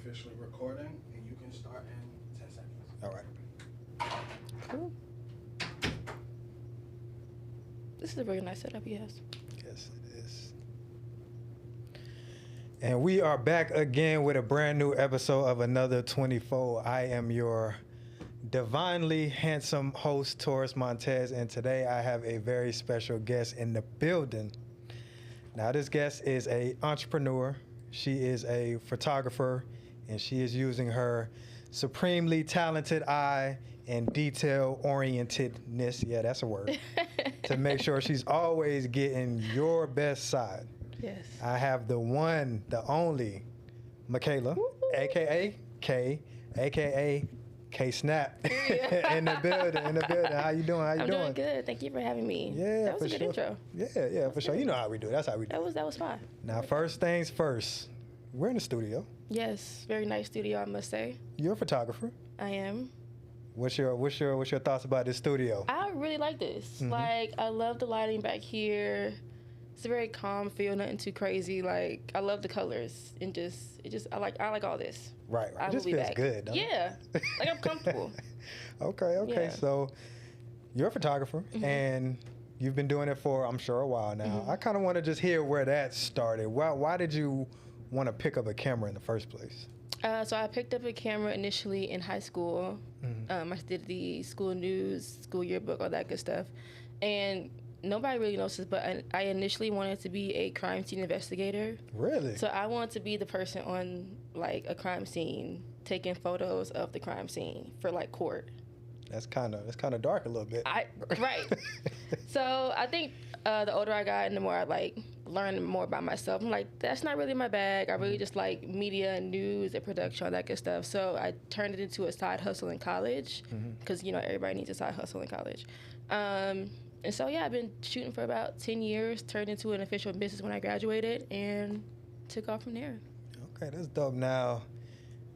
officially recording, and you can start in 10 seconds. All right. Cool. This is a very nice setup he has. Yes, it is. And we are back again with a brand new episode of Another 24. I am your divinely handsome host, Taurus Montez, and today I have a very special guest in the building. Now, this guest is an entrepreneur. She is a photographer, and she is using her supremely talented eye and detail-orientedness, yeah, that's a word, to make sure she's always getting your best side. Yes. I have the one, the only, Makayla, a.k.a. K, a.k.a. K-Snap, in the building. How you doing? I'm doing good. Thank you for having me. Yeah, that was for a good sure. intro. Yeah, for sure. You know how we do it. That's how we do it. That was fine. Now, first things first, we're in the studio. Yes, very nice studio, I must say. You're a photographer. I am. What's your thoughts about this studio? I really like this. Mm-hmm. Like, I love the lighting back here. It's a very calm feel, nothing too crazy. Like, I love the colors and I like all this. Right. I It just will be feels back. good, don't it? Yeah. Like, I'm comfortable. Okay. Yeah. So you're a photographer, Mm-hmm. and you've been doing it for, I'm sure, a while now. I kind of want to just hear where that started. Why did you want to pick up a camera in the first place? So I picked up a camera initially in high school. I did the school news, school yearbook, all that good stuff. And nobody really knows this, but I initially wanted to be a crime scene investigator. Really? So I wanted to be the person on, like, a crime scene, taking photos of the crime scene for, like, court. That's kind of dark a little bit. Right. So I think the older I got and the more I, like, learned more about myself, I'm like, that's not really my bag. I really just like media and news and production, all that good stuff. So I turned it into a side hustle in college because, you know, everybody needs a side hustle in college. And so, yeah, I've been shooting for about 10 years, turned into an official business when I graduated, and took off from there. Okay, that's dope. Now,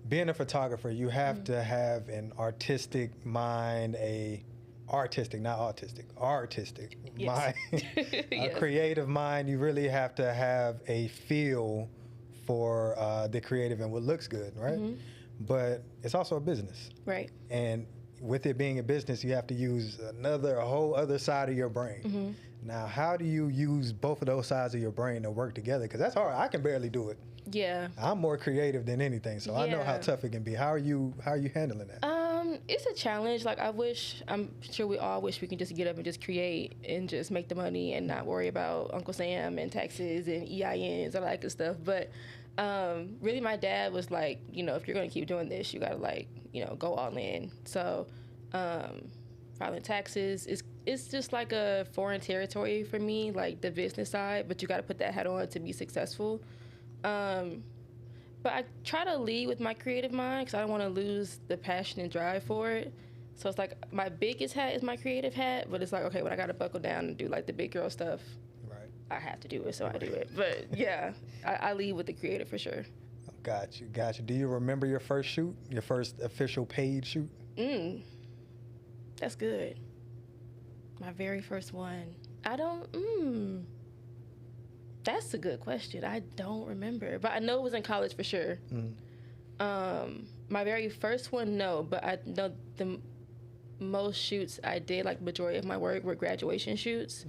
being a photographer, you have to have an artistic mind, artistic Yes. mind, a Yes. creative mind. You really have to have a feel for the creative and what looks good, right? But it's also a business. Right. And with it being a business, you have to use a whole other side of your brain. Now, how do you use both of those sides of your brain to work together? Because that's hard. I can barely do it. Yeah. I'm more creative than anything, so I know how Yeah. tough it can be. How are you handling that? It's a challenge. Like, I'm sure we all wish we can just get up and just create and just make the money and not worry about Uncle Sam and taxes and EINs, all that good stuff. But really, my dad was like, you know, if you're going to keep doing this, you got to, like, you know, go all in. So filing taxes it's just like a foreign territory for me, like the business side, but you got to put that hat on to be successful. But I try to lead with my creative mind because I don't want to lose the passion and drive for it. So it's like my biggest hat is my creative hat, but it's like, okay, when I got to buckle down and do like the big girl stuff, Right. I have to do it, so I do it. But yeah, I lead with the creative for sure. Got you. Do you remember your first shoot? Your first official paid shoot? That's good. My very first one. That's a good question. I don't remember, but I know it was in college for sure. My very first one, no, but I know the most shoots I did, like majority of my work were graduation shoots.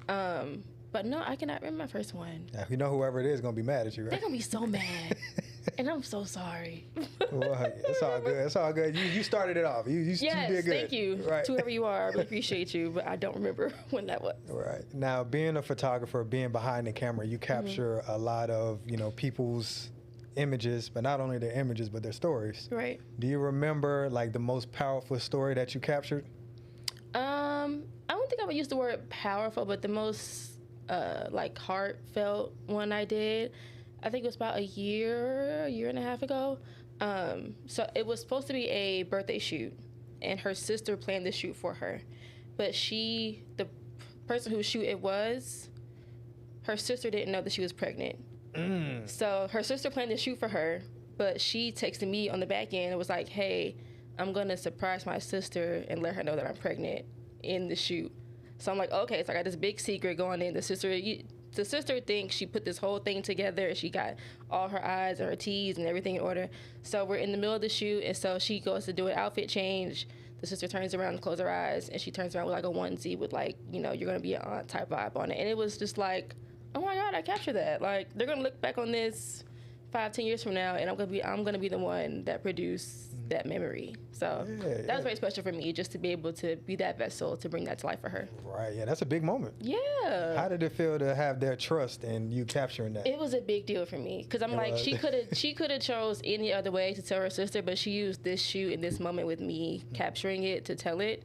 But no, I cannot remember my first one. Now, you know whoever it is going to be mad at you, right? They're gonna be so mad, and I'm so sorry. Well, it's all good. It's all good. You started it off. You Yes, did good. thank you Right. to whoever you are. I really appreciate you, but I don't remember when that was. Right. Now, being a photographer, being behind the camera, you capture a lot of, people's images, but not only their images, but their stories. Right. Do you remember, like, the most powerful story that you captured? I don't think I would use the word powerful, but the most like heartfelt one I did, I think it was about a year and a half ago. So it was supposed to be a birthday shoot, and her sister planned the shoot for her, but the person whose shoot it was, her sister didn't know that she was pregnant. So her sister planned the shoot for her, but she texted me on the back end and was like, hey, I'm gonna surprise my sister and let her know that I'm pregnant in the shoot. So I'm like, okay, so I got this big secret going in. The sister the sister thinks she put this whole thing together. She got all her I's and her T's and everything in order. So we're in the middle of the shoot, and so she goes to do an outfit change. The sister turns around and closes her eyes, and she turns around with like a onesie with like, you know, you're gonna be an aunt type vibe on it. And it was just like, oh my God, I captured that. Like, they're gonna look back on this 5-10 years from now, and I'm gonna be the one that produced that memory. So that was very special for me, just to be able to be that vessel to bring that to life for her. Right. Yeah, that's a big moment. Yeah. How did it feel to have their trust and you capturing that? It was a big deal for me because I'm like, she could have chose any other way to tell her sister, but she used this shoot and this moment with me capturing it to tell it,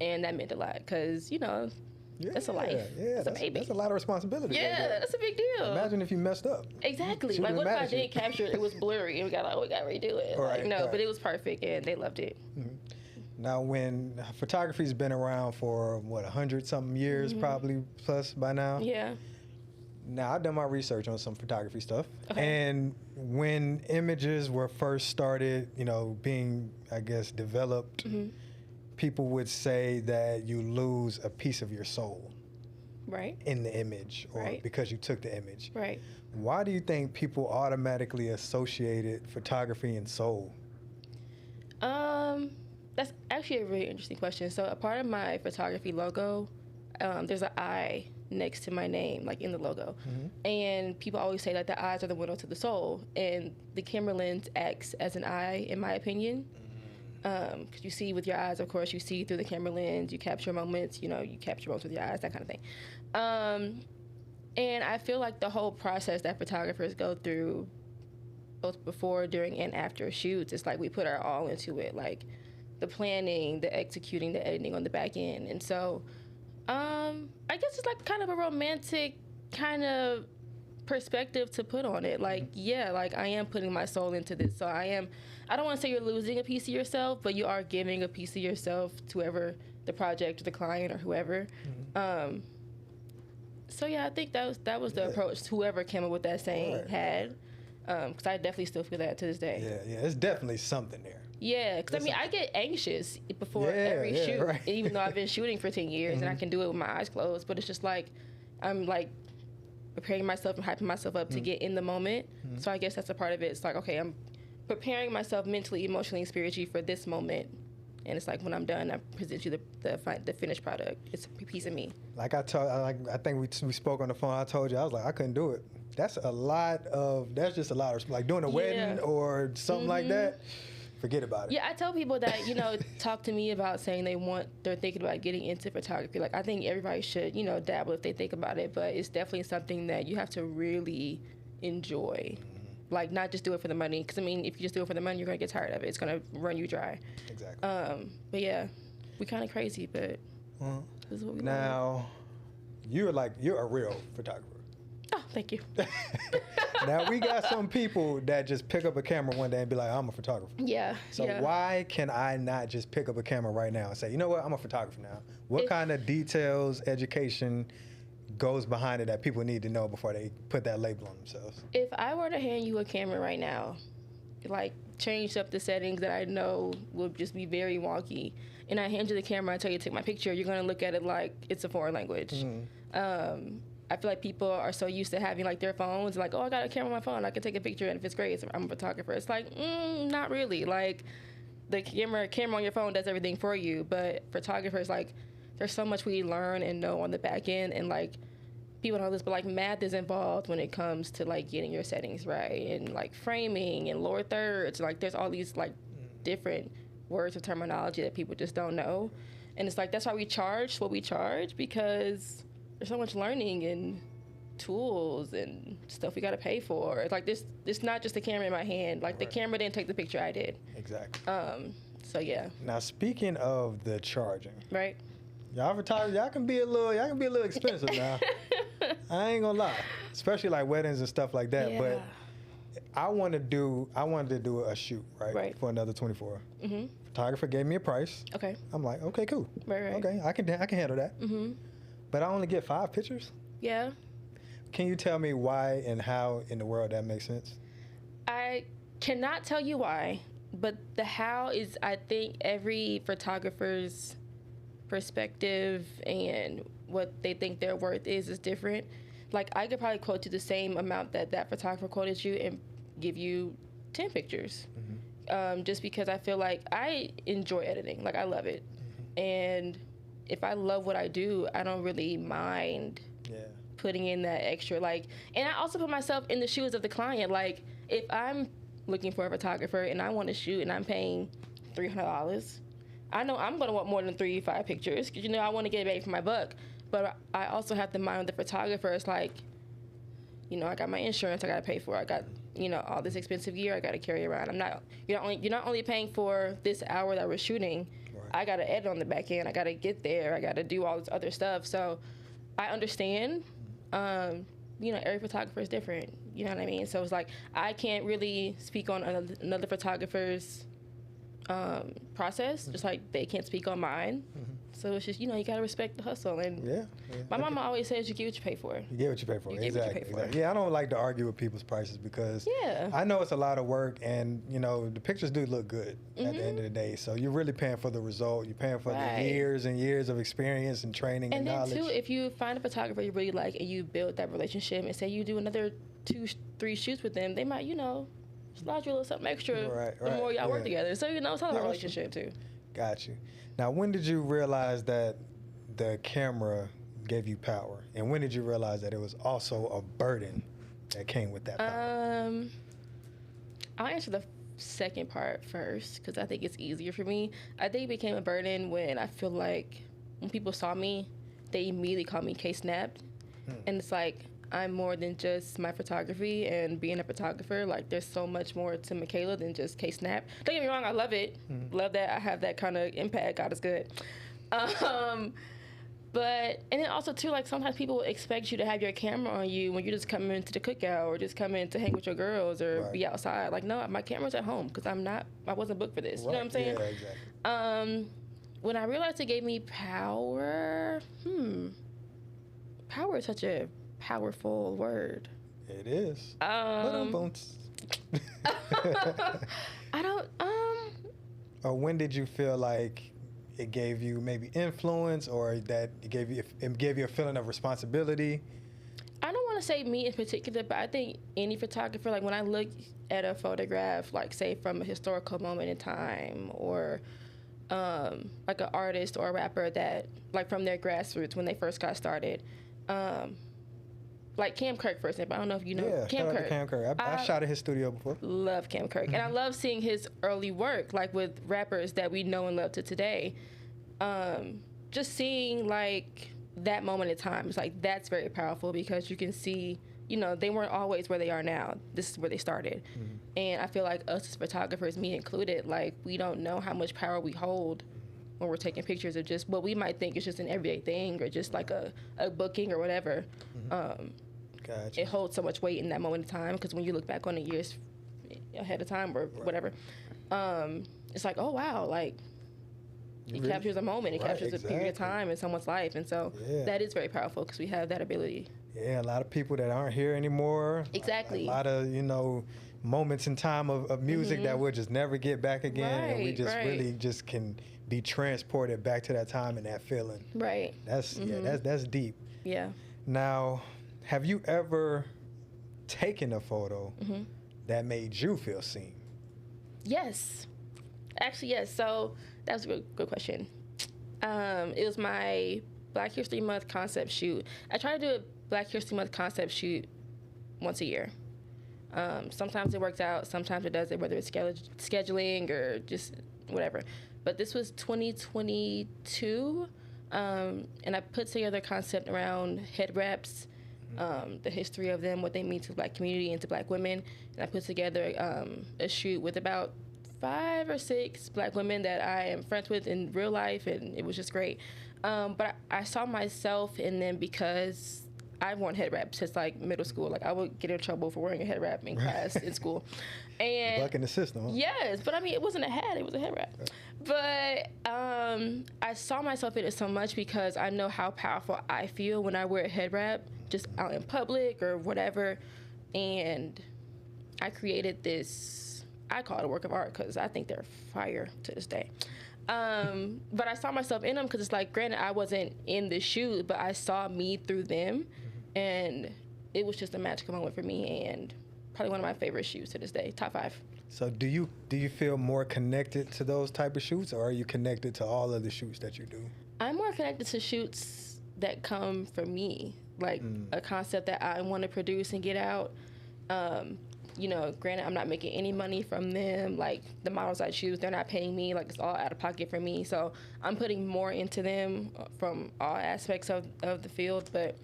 and that meant a lot because, you know, that's a life. Yeah, that's a baby. That's a lot of responsibility. Yeah, that's a big deal. Imagine if you messed up. Exactly. Like, what if I did capture it? It was blurry, and we got to redo it. Right, like, no, right. but it was perfect, and they loved it. Mm-hmm. Now, when photography's been around for, 100-something years, probably plus by now. Yeah. Now, I've done my research on some photography stuff. Okay. And when images were first started, being, I guess, developed, people would say that you lose a piece of your soul. Right. In the image, or because you took the image. Right. Why do you think people automatically associated photography and soul? That's actually a really interesting question. So a part of my photography logo, there's an eye next to my name, like in the logo. And people always say that the eyes are the window to the soul, and the camera lens acts as an eye, in my opinion. Because you see with your eyes, of course, you see through the camera lens, you capture moments, you capture moments with your eyes, that kind of thing. And I feel like the whole process that photographers go through, both before, during, and after shoots, it's like we put our all into it, like the planning, the executing, the editing on the back end. And so I guess it's like kind of a romantic kind of perspective to put on it. Like, yeah, like I am putting my soul into this. So I don't want to say you're losing a piece of yourself, but you are giving a piece of yourself to whoever the project or the client or whoever. So yeah, I think that was the approach whoever came up with that saying had. Because I definitely still feel that to this day. Yeah, it's definitely something there. Yeah, because I get anxious before every shoot, right. even though I've been shooting for 10 years and I can do it with my eyes closed. But it's just like I'm like preparing myself and hyping myself up to get in the moment. So I guess that's a part of it. It's like, okay, I'm preparing myself mentally, emotionally, and spiritually for this moment. And it's like when I'm done, I present you the finished product. It's a piece of me. Like I think we spoke on the phone. I told you, I was like, I couldn't do it. That's just a lot of, like doing a wedding or something like that. Forget about it. Yeah, I tell people that, talk to me about saying they're thinking about getting into photography. Like, I think everybody should, dabble if they think about it, but it's definitely something that you have to really enjoy. Like, not just do it for the money, because, if you just do it for the money, you're going to get tired of it. It's going to run you dry. Exactly. But yeah, we kind of crazy, but this is what we now, you're a real photographer. Oh, thank you. Now, we got some people that just pick up a camera one day and be like, I'm a photographer. Yeah. So why can I not just pick up a camera right now and say, you know what, I'm a photographer now? What kind of details, education goes behind it that people need to know before they put that label on themselves? If I were to hand you a camera right now, like change up the settings that I know will just be very wonky, and I hand you the camera and tell you to take my picture, you're going to look at it like it's a foreign language. I feel like people are so used to having like their phones, like, oh, I got a camera on my phone, I can take a picture, and if it's great, I'm a photographer. It's like, not really. Like, the camera on your phone does everything for you, but photographers, like, there's so much we learn and know on the back end, and like, people know this, but like math is involved when it comes to like getting your settings right, and like framing and lower thirds. Like, there's all these like different words of terminology that people just don't know, and it's like that's why we charge what we charge, because there's so much learning and tools and stuff we got to pay for. It's like this. It's not just the camera in my hand. Like, the camera didn't take the picture, I did. Exactly. So yeah. Now, speaking of the charging, Right. y'all photographers, y'all can be a little expensive now. I ain't gonna lie, especially like weddings and stuff like that. Yeah. But I wanted to do a shoot Right. for another 24. Photographer gave me a price. Okay. I'm like, okay, cool. Right. Okay, I can handle that. But I only get 5 pictures. Yeah. Can you tell me why and how in the world that makes sense? I cannot tell you why, but the how is, I think, every photographer's perspective and what they think their worth is different. like I could probably quote you the same amount that photographer quoted you and give you 10 pictures. Just because I feel like I enjoy editing. Like I love it. And if I love what I do, I don't really mind putting in that extra. Like, and I also put myself in the shoes of the client. Like if I'm looking for a photographer and I want to shoot and I'm paying $300, I know I'm going to want more than 3-5 pictures because, you know, I want to get bang for my buck. But I also have to mind the photographer. It's like, you know, I got my insurance I got to pay for. I got, you know, all this expensive gear I got to carry around. You're not only paying for this hour that we're shooting. Right. I got to edit on the back end. I got to get there. I got to do all this other stuff. So I understand. You know, every photographer is different. You know what I mean? So it's like I can't really speak on another photographer's process, just like they can't speak on mine. So it's just, you know, you gotta respect the hustle. And my mama always says you get what you pay for. You get what you pay for. You get what you pay for. Yeah, I don't like to argue with people's prices because I know it's a lot of work, and you know the pictures do look good at the end of the day. So you're really paying for the result. You're paying for the years and years of experience and training and knowledge. And then too, if you find a photographer you really like and you build that relationship, and say you do another 2-3 shoots with them, they might, you know, slide you a little something extra the more y'all work together. So, you know, it's all a relationship too. Got you. Now, when did you realize that the camera gave you power? And when did you realize that it was also a burden that came with that power? I'll answer the second part first because I think it's easier for me. I think it became a burden when I feel like when people saw me, they immediately called me K-Snapped. And it's like, I'm more than just my photography and being a photographer. Like, there's so much more to Makayla than just K-Snap. Don't get me wrong, I love it. Love that I have that kind of impact. God is good. But, and then also, too, like, sometimes people expect you to have your camera on you when you're just coming into the cookout or just coming to hang with your girls or be outside. Like, no, my camera's at home because I wasn't booked for this. You know what I'm saying? Yeah, exactly. When I realized it gave me power, power is such a powerful word. It is. I don't. Or when did you feel like it gave you maybe influence, or that it gave you a feeling of responsibility? I don't want to say me in particular, but I think any photographer, like when I look at a photograph, like say from a historical moment in time, or like an artist or a rapper that, like from their grassroots when they first got started. Like Cam Kirk, for example. I don't know if you know Cam Kirk. Cam Kirk. I shot at his studio before. Love Cam Kirk. And I love seeing his early work, like with rappers that we know and love to today. Just seeing like that moment in time, it's like that's very powerful because you can see, you know, they weren't always where they are now. This is where they started. And I feel like us as photographers, me included, like we don't know how much power we hold when we're taking pictures of just what we might think is just an everyday thing or just like a booking or whatever. Gotcha. It holds so much weight in that moment in time because when you look back on it years ahead of time or whatever, it's like, oh wow, like it captures a moment, it captures a period of time in someone's life, and so that is very powerful because we have that ability. Yeah, a lot of people that aren't here anymore. Exactly. A lot of, you know, moments in time of music that we'll just never get back again, and we just really just can be transported back to that time and that feeling. Right. That's that's deep. Yeah. Now, have you ever taken a photo that made you feel seen? Yes. Actually, yes. So that was a good question. It was my Black History Month concept shoot. I try to do a Black History Month concept shoot once a year. Sometimes it works out, sometimes it doesn't, whether it's scheduling or just whatever. But this was 2022, and I put together a concept around Headwraps, the history of them, what they mean to the Black community and to Black women. And I put together a shoot with about 5 or 6 Black women that I am friends with in real life, and it was just great. But I saw myself in them because I've worn head wraps since like middle school. Like I would get in trouble for wearing a head wrap in class in school. And bucking the system. Huh? Yes, but I mean it wasn't a hat, it was a head wrap. But I saw myself in it so much because I know how powerful I feel when I wear a head wrap, just out in public or whatever. And I created this, I call it a work of art because I think they're fire to this day. But I saw myself in them because it's like, granted, I wasn't in the shoot, but I saw me through them. And it was just a magical moment for me, and probably one of my favorite shoes to this day. Top 5. So do you feel more connected to those type of shoots, or are you connected to all of the shoots that you do? I'm more connected to shoots that come from me, like a concept that I want to produce and get out. You know, granted, I'm not making any money from them. Like, the models I choose, they're not paying me. Like, it's all out of pocket for me. So I'm putting more into them from all aspects of the field. But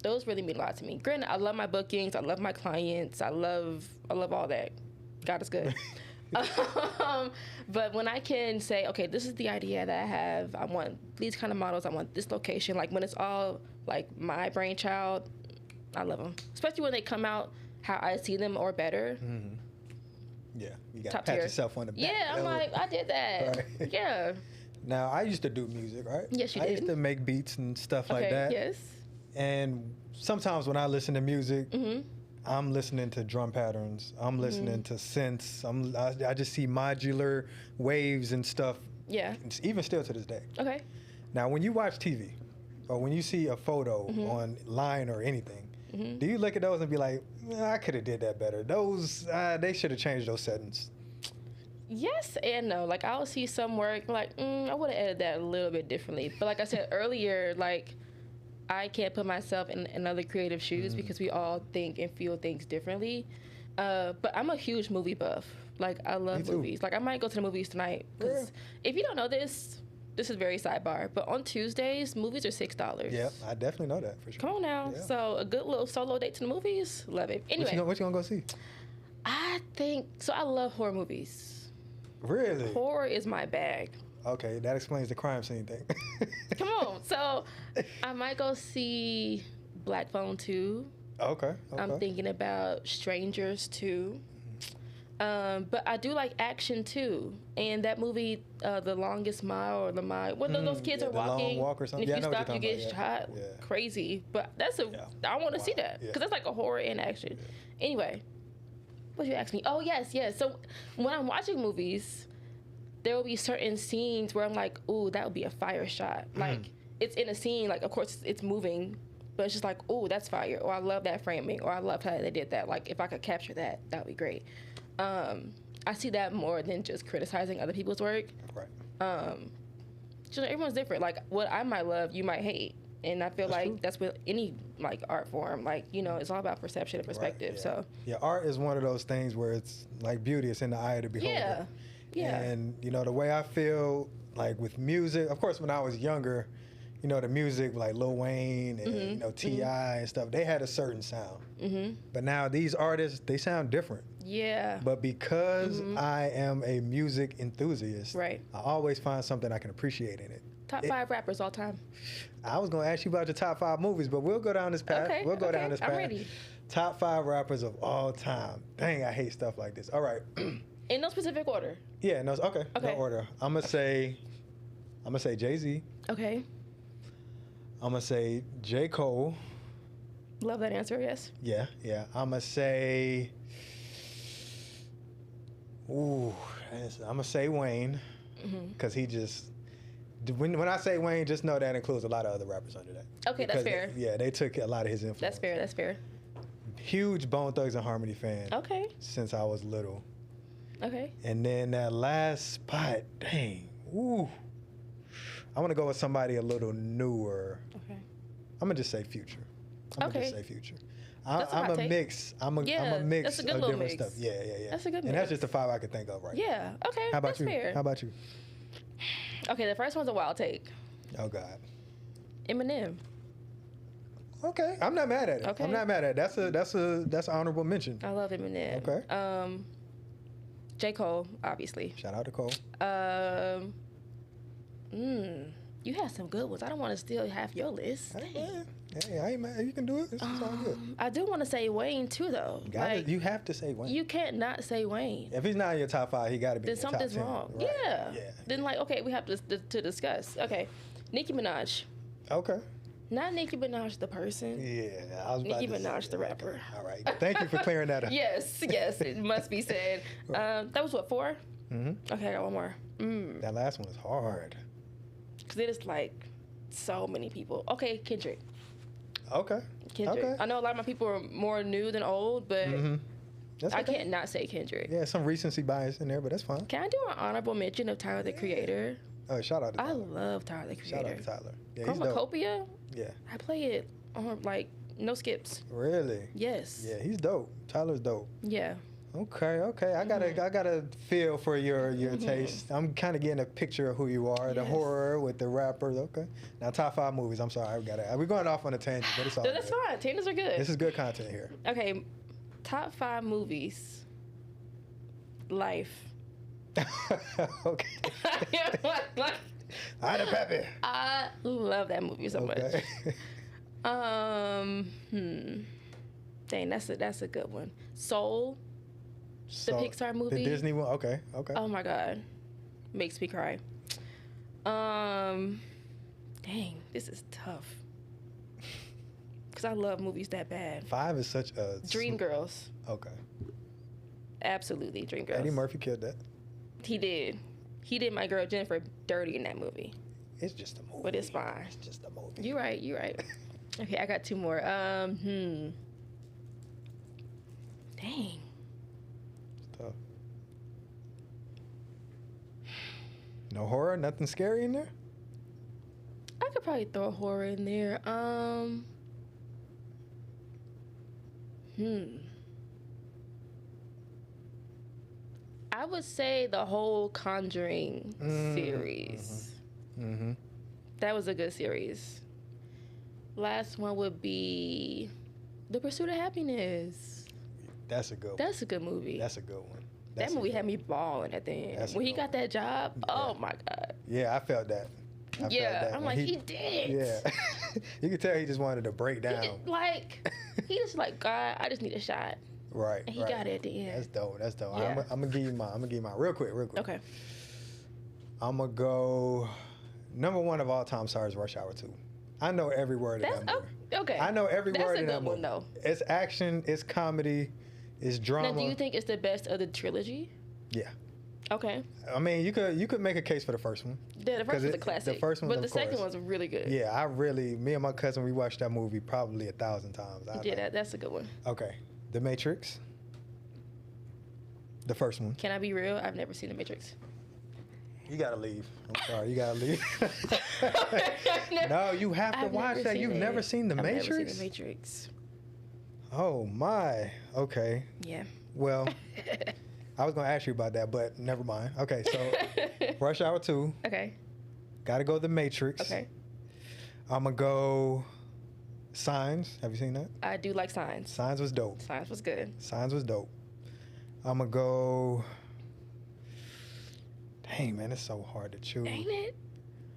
those really mean a lot to me. Granted, I love my bookings. I love my clients. I love all that. God is good. But when I can say, okay, this is the idea that I have. I want these kind of models. I want this location. Like, when it's all, like, my brainchild, I love them. Especially when they come out how I see them or better. Mm-hmm. Yeah, you got to Top pat tier. yourself on the back. Yeah, I'm like, I did that. Right. Yeah. Now, I used to do music, right? Yes, you I did. used to make beats and stuff Okay, like that. yes. And sometimes when I listen to music, Mm-hmm. I'm listening to drum patterns. I'm listening to synths. I just see modular waves and stuff, Yeah. even still to this day. Okay. Now, when you watch TV or when you see a photo online or anything, do you look at those and be like, I could have did that better? Those, they should have changed those settings. Yes and no. Like, I'll see some work, like, I would have edited that a little bit differently. But like I said earlier, like, I can't put myself in other creative shoes because we all think and feel things differently. But I'm a huge movie buff. Like, I love movies. Like, I might go to the movies tonight. Because if you don't know this is very sidebar, but on Tuesdays, movies are $6. Yeah, I definitely know that for sure. Come on now. Yeah. So a good little solo date to the movies, love it. Anyway, What you gonna go see? I think, so I love horror movies. Really? Horror is my bag. Okay, that explains the crime scene thing. Come on. So I might go see Black Phone 2. Okay. I'm thinking about Strangers 2. But I do like action too. And that movie, The Longest Mile or The Mile, when those kids are The Long walking, Walk or something. and if Yeah, I you know what stop, you you're get talking about, shot. yeah. Crazy. But I want to see that because that's like a horror and action. Anyway, what you ask me? Oh, yes. So when I'm watching movies, there will be certain scenes where I'm like, ooh, that would be a fire shot. Like, it's in a scene, like, of course, it's moving, but it's just like, ooh, that's fire. Or I love that framing. Or I love how they did that. Like, if I could capture that, that would be great. I see that more than just criticizing other people's work. Right. Just everyone's different. Like, what I might love, you might hate. And I feel like that's with any, like, art form. Like, you know, it's all about perception and perspective. Right, yeah. So, yeah, art is one of those things where it's like beauty. It's in the eye of the beholder. Yeah. And, you know, the way I feel, like, with music, of course, when I was younger, you know, the music, like Lil Wayne and, you know, T.I. and stuff, they had a certain sound. But now these artists, they sound different. Yeah. But because I am a music enthusiast, Right. I always find something I can appreciate in it. Top 5 rappers all time. I was going to ask you about your top 5 movies, but we'll go down this path. Okay. We'll go down this path. I'm ready. Top 5 rappers of all time. Dang, I hate stuff like this. All right. In no specific order. Yeah, no, okay. No order. I'm gonna say Jay-Z. Okay. I'm gonna say J. Cole. Love that answer, yes. Yeah. I'm gonna say I'm gonna say Wayne. Because he just when I say Wayne, just know that includes a lot of other rappers under that. Okay, that's fair. They took a lot of his influence. That's fair. Huge Bone Thugs and Harmony fan. Okay. Since I was little. Okay. And then that last spot, dang, ooh. I want to go with somebody a little newer. Okay. I'm gonna just say Future. I'm gonna just say Future. That's a I'm hot a take. mix. I'm a mix that's a good of little different mix. stuff. Yeah. That's a good And mix. that's just the 5 I could think of right now. Yeah. Okay. How about that's you? fair. How about you? Okay, the first one's a wild take. Oh God. Eminem. Okay, I'm not mad at it. Okay. I'm not mad at it. That's an honorable mention. I love Eminem. Okay. J. Cole, obviously. Shout out to Cole. You have some good ones. I don't want to steal half your list. Hey, I ain't mad. You can do it. This is all good. I do want to say Wayne too, though. You have to say Wayne. You can't not say Wayne. If he's not in your top 5, he got to be Then in your top something's 10. wrong. Right. Yeah. Yeah. Then okay, we have to discuss. Okay, Nicki Minaj. Okay. Not Nicki Minaj the person. Yeah, I was about Nicki to say Minaj the that. rapper. All right. Thank you for clearing that up. Yes, it must be said. That was what, 4? Mm-hmm. Okay, I got one more. That last one is hard. Because it is like so many people. Okay, Kendrick. Okay. Kendrick. Okay. I know a lot of my people are more new than old, but That's I okay. can't not say Kendrick. Yeah, some recency bias in there, but that's fine. Can I do an honorable mention of Tyler the Creator? Oh, shout out to I Tyler. love Tyler the Shout Creator. out to Tyler. Yeah, he's dope. Chromacopia? Yeah. I play it on like no skips. Really? Yes. Yeah, he's dope. Tyler's dope. Yeah. Okay. I got a feel for your taste. I'm kind of getting a picture of who you are. The Yes. horror with the rappers. Okay. Now top 5 movies. I'm sorry, we're going off on a tangent, but it's all No, that's good. fine. Tangents are good. This is good content here. Okay, top 5 movies. Life. Okay. I the Peppy. I love that movie so Okay. much. Dang, that's a good one. Soul, So, Pixar movie. The Disney one. Okay. Oh my god, makes me cry. Dang, this is tough. Cause I love movies that bad. 5 is such a Dreamgirls, Okay. absolutely Dreamgirls. Eddie Murphy killed that. He did. He did my girl Jennifer dirty in that movie. It's just a movie. But it's fine. It's just a movie. You're right. Okay, I got 2 more. Dang. Tough. No horror, nothing scary in there. I could probably throw a horror in there. I would say the whole Conjuring series. Mm-hmm. That was a good series. Last one would be The Pursuit of Happiness. That's a good one. That's a good movie. That's a good one. That movie had me balling at the end. That's a When he good got that job, oh my God. Yeah, I felt that. I felt that I'm when like, he did. Yeah. You could tell he just wanted to break down. He just like, God, I just need a shot. Right. And he right. got it at the end. That's dope. That's dope. Yeah. I'm gonna give you mine. Real quick. Okay. I'm gonna go number 1 of all time. Sorry, is Rush Hour 2. I know every word of that movie. Okay. I know every That's word a in that good movie. one, though. It's action. It's comedy. It's drama. Now, do you think it's the best of the trilogy? Yeah. Okay. I mean, you could make a case for the first one. Yeah, the 'Cause first was a it- classic. the first one, but of the second course. one's really good. Yeah, me and my cousin, we watched that movie probably 1,000 times. That's a good one. Okay. The Matrix. The first one. Can I be real? I've never seen The Matrix. You gotta leave. I'm sorry, you gotta leave. No, you have to I've watch never that. seen You've it. never seen The I've Matrix? never seen The Matrix. Oh my. Okay. Yeah. Well, I was gonna ask you about that, but never mind. Okay, so Rush Hour 2. Okay. Gotta go The Matrix. Okay. I'm gonna go Signs. Have you seen that? I do like Signs. Signs was dope. Signs was good. Signs was dope. I'm gonna go. Dang, man, it's so hard to choose. Ain't it?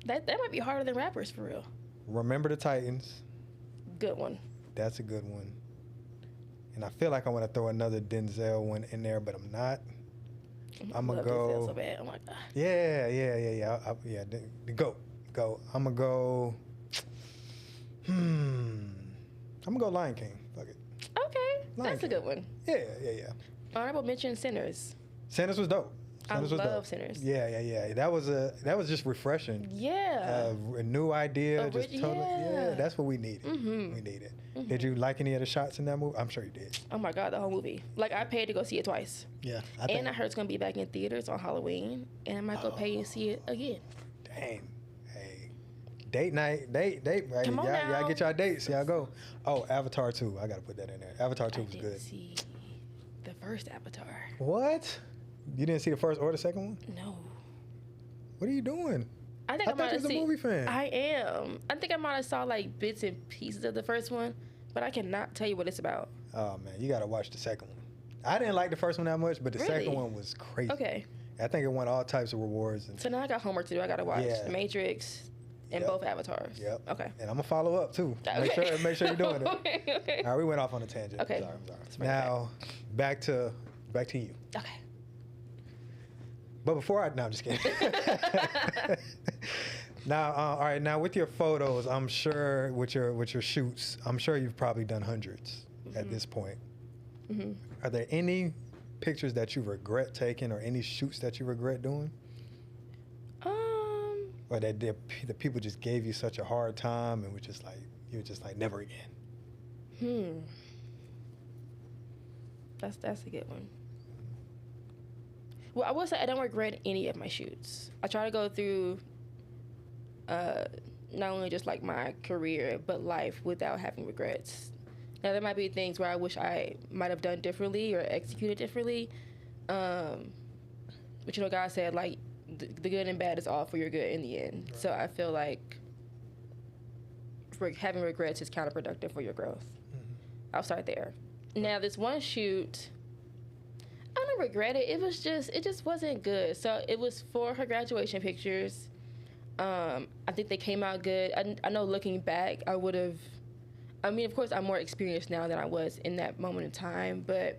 That might be harder than rappers for real. Remember the Titans. Good one. That's a good one. And I feel like I want to throw another Denzel one in there, but I'm not. I'm gonna Love go. Denzel so bad. Oh my God. Yeah. Go. I'm gonna go. I'm gonna go Lion King. Fuck it. Okay. Lion That's a King. good one. Yeah. Honorable mention Sinners. Sinners was dope. Sinners was love dope. Sinners. Yeah. That was just refreshing. Yeah. A new idea, just totally. Yeah. Yeah, that's what we needed. We needed. Did you like any of the shots in that movie? I'm sure you did. Oh my God, the whole movie. Like, I paid to go see it twice. Yeah, And I heard it's going to be back in theaters on Halloween. And I might go pay and see it again. Dang. Hey. Date night. Date. Right? Come on y'all now. get y'all dates. Y'all go. Oh, Avatar 2. I got to put that in there. Avatar 2 I was didn't good. see the first Avatar. What? You didn't see the first or the second one? No. What are you doing? I think I I thought might you have was a seen. movie fan. I am. I think I might have saw like bits and pieces of the first one, but I cannot tell you what it's about. Oh, man. You got to watch the second one. I didn't like the first one that much, but the Really? second one was crazy. Okay. I think it won all types of rewards. And So now I got homework to do. I got to watch Yeah. The Matrix and Yep. both Avatars. Yep. Okay. And I'm going to follow up, too. Make sure you're doing it. Okay. All right, we went off on a tangent. Okay. I'm sorry. Let's bring it Now, back to you. Okay. But before no, I'm just kidding. Now, all right. Now, with your photos, I'm sure with your shoots, I'm sure you've probably done hundreds at this point. Are there any pictures that you regret taking, or any shoots that you regret doing, or that the people just gave you such a hard time and you were just like never again? That's a good one. Well, I will say I don't regret any of my shoots. I try to go through not only just like my career but life without having regrets. Now there might be things where I wish I might have done differently or executed differently, but you know, God said like the good and bad is all for your good in the end. Right. So I feel like having regrets is counterproductive for your growth. I'll start there. Now this one shoot, I don't regret it. It just wasn't good. So it was for her graduation pictures. I think they came out good. I know looking back, I would have. I mean, of course, I'm more experienced now than I was in that moment in time. But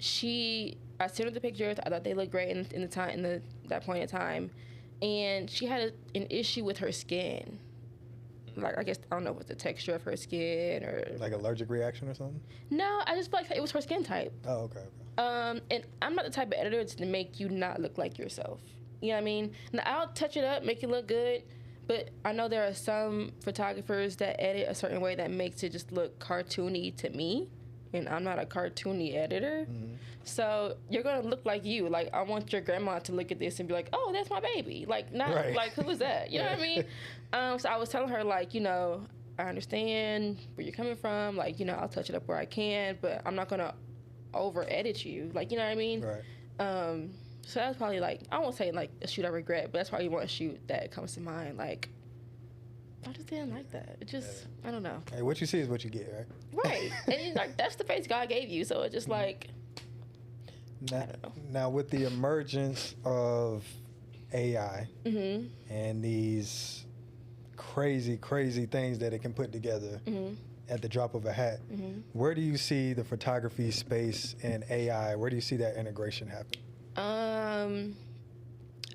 I sent her the pictures. I thought they looked great in that point in time, and she had an issue with her skin. Like, I guess, I don't know what the texture of her skin or... Like allergic reaction or something? No, I just feel like it was her skin type. Oh, okay. And I'm not the type of editor to make you not look like yourself. You know what I mean? Now, I'll touch it up, make it look good, but I know there are some photographers that edit a certain way that makes it just look cartoony to me, and I'm not a cartoony editor. Mm-hmm. So you're going to look like you. Like, I want your grandma to look at this and be like, oh, that's my baby. Like, not right. Like, who is that? You know what I mean? So I was telling her, like, you know, I understand where you're coming from. Like, you know, I'll touch it up where I can, but I'm not going to over-edit you. Like, you know what I mean? Right. So that's probably, like, I won't say, like, a shoot I regret, but that's probably one shoot that comes to mind. Like, I just didn't like that. It just, I don't know. Hey, what you see is what you get, right? Right. And, like, that's the face God gave you. So it's just, like... Now, with the emergence of AI and these crazy things that it can put together at the drop of a hat, where do you see the photography space and AI? Where do you see that integration happen?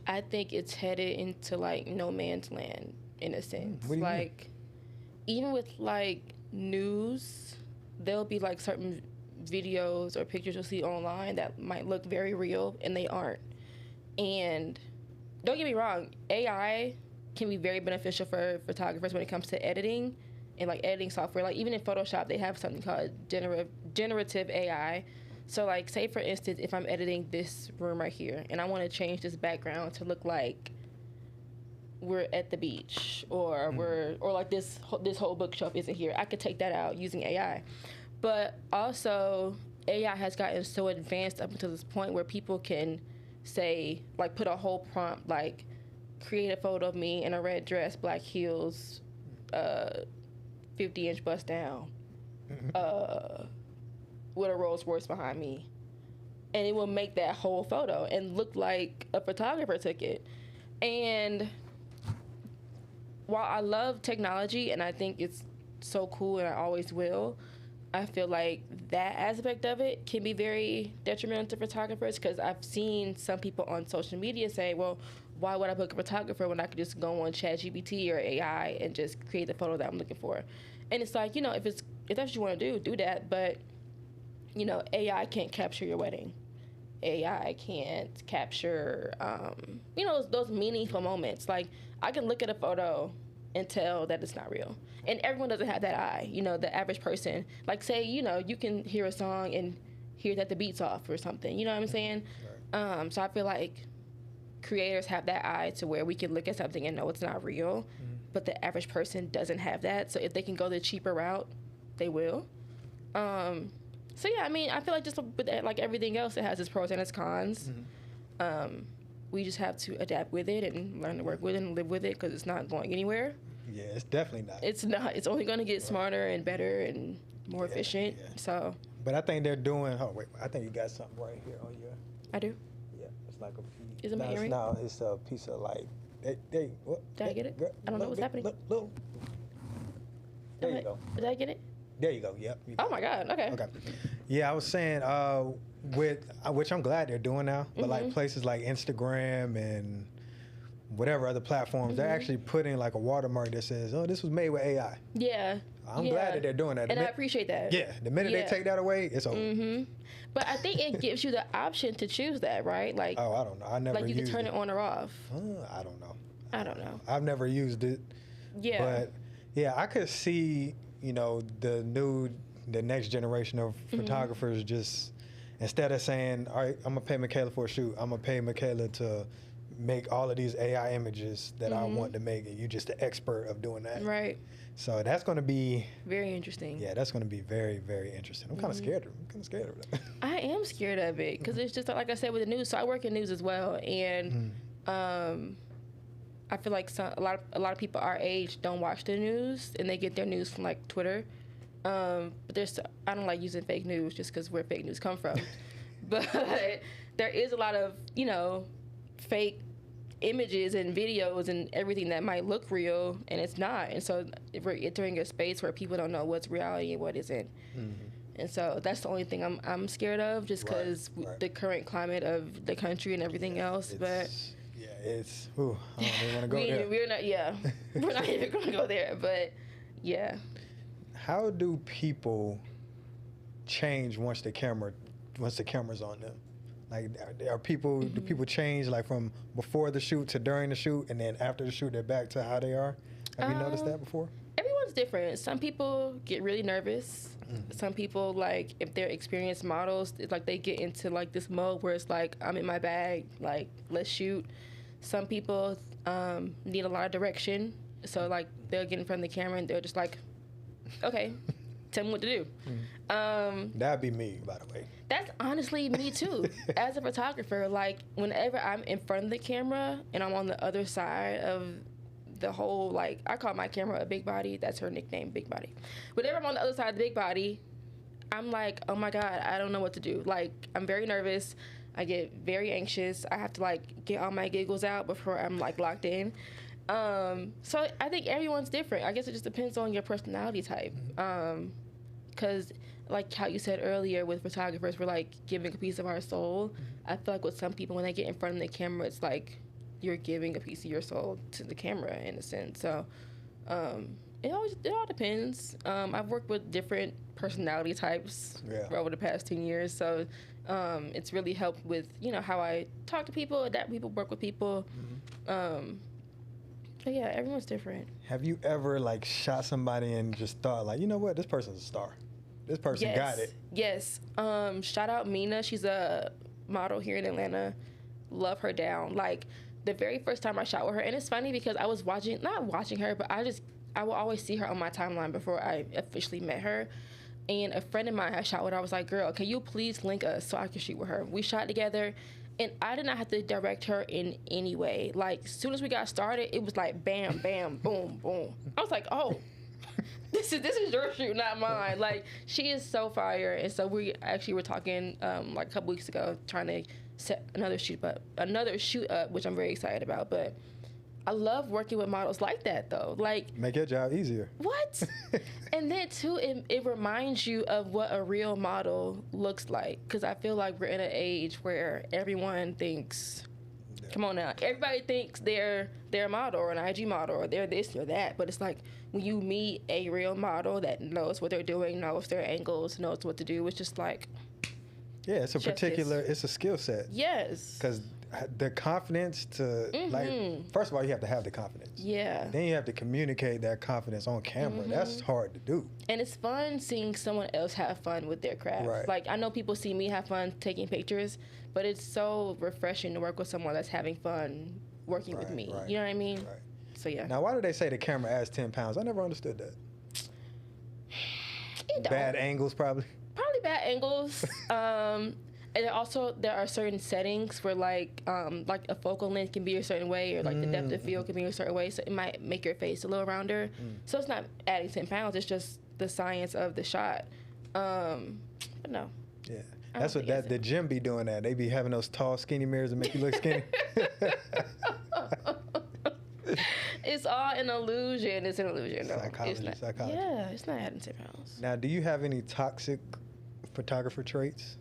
I think it's headed into like no man's land in a sense. What do you like, mean? Even with like news, there'll be like certain videos or pictures you'll see online that might look very real and they aren't. And don't get me wrong, AI can be very beneficial for photographers when it comes to editing and like editing software. Like even in Photoshop, they have something called generative AI. So like say for instance, if I'm editing this room right here and I want to change this background to look like we're at the beach or or like this whole bookshelf isn't here, I could take that out using AI. But also, AI has gotten so advanced up until this point where people can say, like, put a whole prompt, like, create a photo of me in a red dress, black heels, 50-inch bust down, with a Rolls Royce behind me. And it will make that whole photo and look like a photographer took it. And while I love technology and I think it's so cool and I always will, I feel like that aspect of it can be very detrimental to photographers because I've seen some people on social media say, well, why would I book a photographer when I could just go on ChatGPT or AI and just create the photo that I'm looking for? And it's like, you know, if that's what you want to do that. But, you know, AI can't capture your wedding. AI can't capture, you know, those meaningful moments. Like, I can look at a photo and tell that it's not real. And everyone doesn't have that eye. You know, the average person, like say, you know, you can hear a song and hear that the beat's off or something. You know what I'm saying? Right. So I feel like creators have that eye to where we can look at something and know it's not real, but the average person doesn't have that. So if they can go the cheaper route, they will. So yeah, I mean, I feel like just with like everything else, it has its pros and its cons. We just have to adapt with it and learn to work with it and live with it because it's not going anywhere. Yeah, it's definitely not. It's not. It's only going to get smarter and better and more efficient. Yeah. So. But I think they're doing. Oh wait, I think you got something right here on your. I do. Yeah, it's like a piece. Is it my earring? No, it's a piece of like. Did I get it? I don't know what's happening. Look. There you go. Did I get it? There you go. Yep. Oh my God. Okay. Okay. Yeah, I was saying with which I'm glad they're doing now, but like places like Instagram and whatever other platforms, they're actually putting like a watermark that says, "Oh, this was made with AI." Yeah. I'm glad that they're doing that. And I appreciate that. Yeah. The minute they take that away, it's over. But I think it gives you the option to choose that, right? Like. Oh, I don't know. I never. Like you can turn it on or off. I don't know. I don't know. I've never used it. Yeah. But yeah, I could see the next generation of photographers just, instead of saying, all right, I'm gonna pay Makayla for a shoot, I'm gonna pay Makayla to make all of these AI images that I want to make, and you're just the expert of doing that. Right. So that's going to be very interesting. Yeah, that's going to be very, very interesting. I'm kind of scared. I'm kind of scared of that. I am scared of it because it's just like I said with the news. So I work in news as well, and I feel like a lot of people our age don't watch the news, and they get their news from like Twitter. But I don't like using fake news just because where fake news come from. But there is a lot of fake images and videos and everything that might look real and it's not, and so we're entering a space where people don't know what's reality and what isn't. And so that's the only thing I'm scared of, just because the current climate of the country and everything else. But it's I don't even want to go there. We're not even going to go there. But yeah, how do people change once the camera's on them? Like, do people change like from before the shoot to during the shoot, and then after the shoot they're back to how they are? Have you noticed that before? Everyone's different. Some people get really nervous. Some people, like, if they're experienced models, it's like they get into like this mode where it's like, I'm in my bag, like, let's shoot. Some people need a lot of direction, so like they'll get in front of the camera and they're just like, okay, tell me what to do. That'd be me, by the way. That's honestly me too. As a photographer, like, whenever I'm in front of the camera and I'm on the other side of the whole, like, I call my camera a big body. That's her nickname, Big Body. Whenever I'm on the other side of the big body, I'm like, oh my God, I don't know what to do. Like, I'm very nervous. I get very anxious. I have to like get all my giggles out before I'm like locked in. So I think everyone's different. I guess it just depends on your personality type. Because like how you said earlier with photographers, we're like giving a piece of our soul. I feel like with some people, when they get in front of the camera, it's like you're giving a piece of your soul to the camera in a sense. So it all depends. I've worked with different personality types over the past 10 years. So it's really helped with, how I talk to people, adapt people, work with people. But yeah, everyone's different. Have you ever like shot somebody and just thought like, you know what, this person's a star. This person got it. Yes. Shout out Mina. She's a model here in Atlanta. Love her down. Like, the very first time I shot with her, and it's funny because I was not watching her, but I will always see her on my timeline before I officially met her. And a friend of mine had shot with her. I was like, girl, can you please link us so I can shoot with her? We shot together, and I did not have to direct her in any way. Like, as soon as we got started, it was like bam, bam, boom, boom. I was like, oh, this is your shoot, not mine. Like, she is so fire. And so we actually were talking like a couple weeks ago, trying to set another shoot up, which I'm very excited about. But I love working with models like that, though. Like, make your job easier. What? And then too, it reminds you of what a real model looks like. Because I feel like we're in an age where everyone thinks, come on now, everybody thinks they're a model or an IG model or they're this or that. But it's like when you meet a real model that knows what they're doing, knows their angles, knows what to do, it's just like, yeah, it's a skill set. Yes. Because the confidence to, like, first of all, you have to have the confidence. Yeah. Then you have to communicate that confidence on camera. That's hard to do. And it's fun seeing someone else have fun with their craft. Right. Like, I know people see me have fun taking pictures, but it's so refreshing to work with someone that's having fun working with me. Right. You know what I mean? Right. So, yeah. Now, why do they say the camera adds 10 pounds? I never understood that. Bad angles, probably. Probably bad angles. And also, there are certain settings where, like a focal length can be a certain way, or like the depth of field can be a certain way, so it might make your face a little rounder. So it's not adding 10 pounds; it's just the science of the shot. But no. Yeah, that's what the gym be doing. That they be having those tall, skinny mirrors that make you look skinny. It's all an illusion. It's an illusion. No, psychology. Yeah, it's not adding 10 pounds. Now, do you have any toxic photographer traits?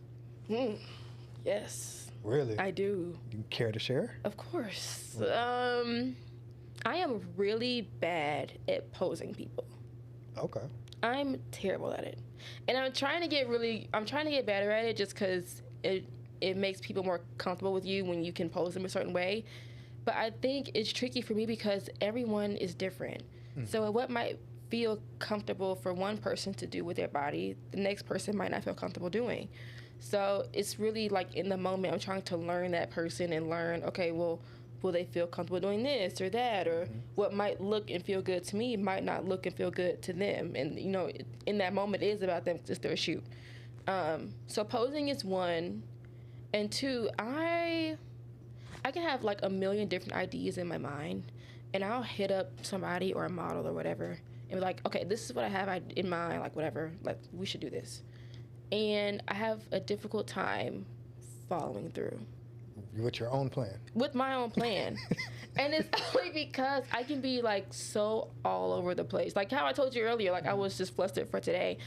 Yes. Really? I do. You care to share? Of course. I am really bad at posing people. Okay. I'm terrible at it. And I'm trying to get better at it just because it makes people more comfortable with you when you can pose them a certain way. But I think it's tricky for me because everyone is different. So what might feel comfortable for one person to do with their body, the next person might not feel comfortable doing. So it's really like in the moment, I'm trying to learn that person and learn, okay, well, will they feel comfortable doing this or that? Or what might look and feel good to me might not look and feel good to them. And, you know, in that moment, it is about them, it's their shoot. So posing is one. And two, I can have like a million different ideas in my mind. And I'll hit up somebody or a model or whatever and be like, okay, this is what I have in mind, like whatever, like we should do this. And I have a difficult time following through. With your own plan. With my own plan. And it's only because I can be like so all over the place. Like how I told you earlier, like I was just flustered for today.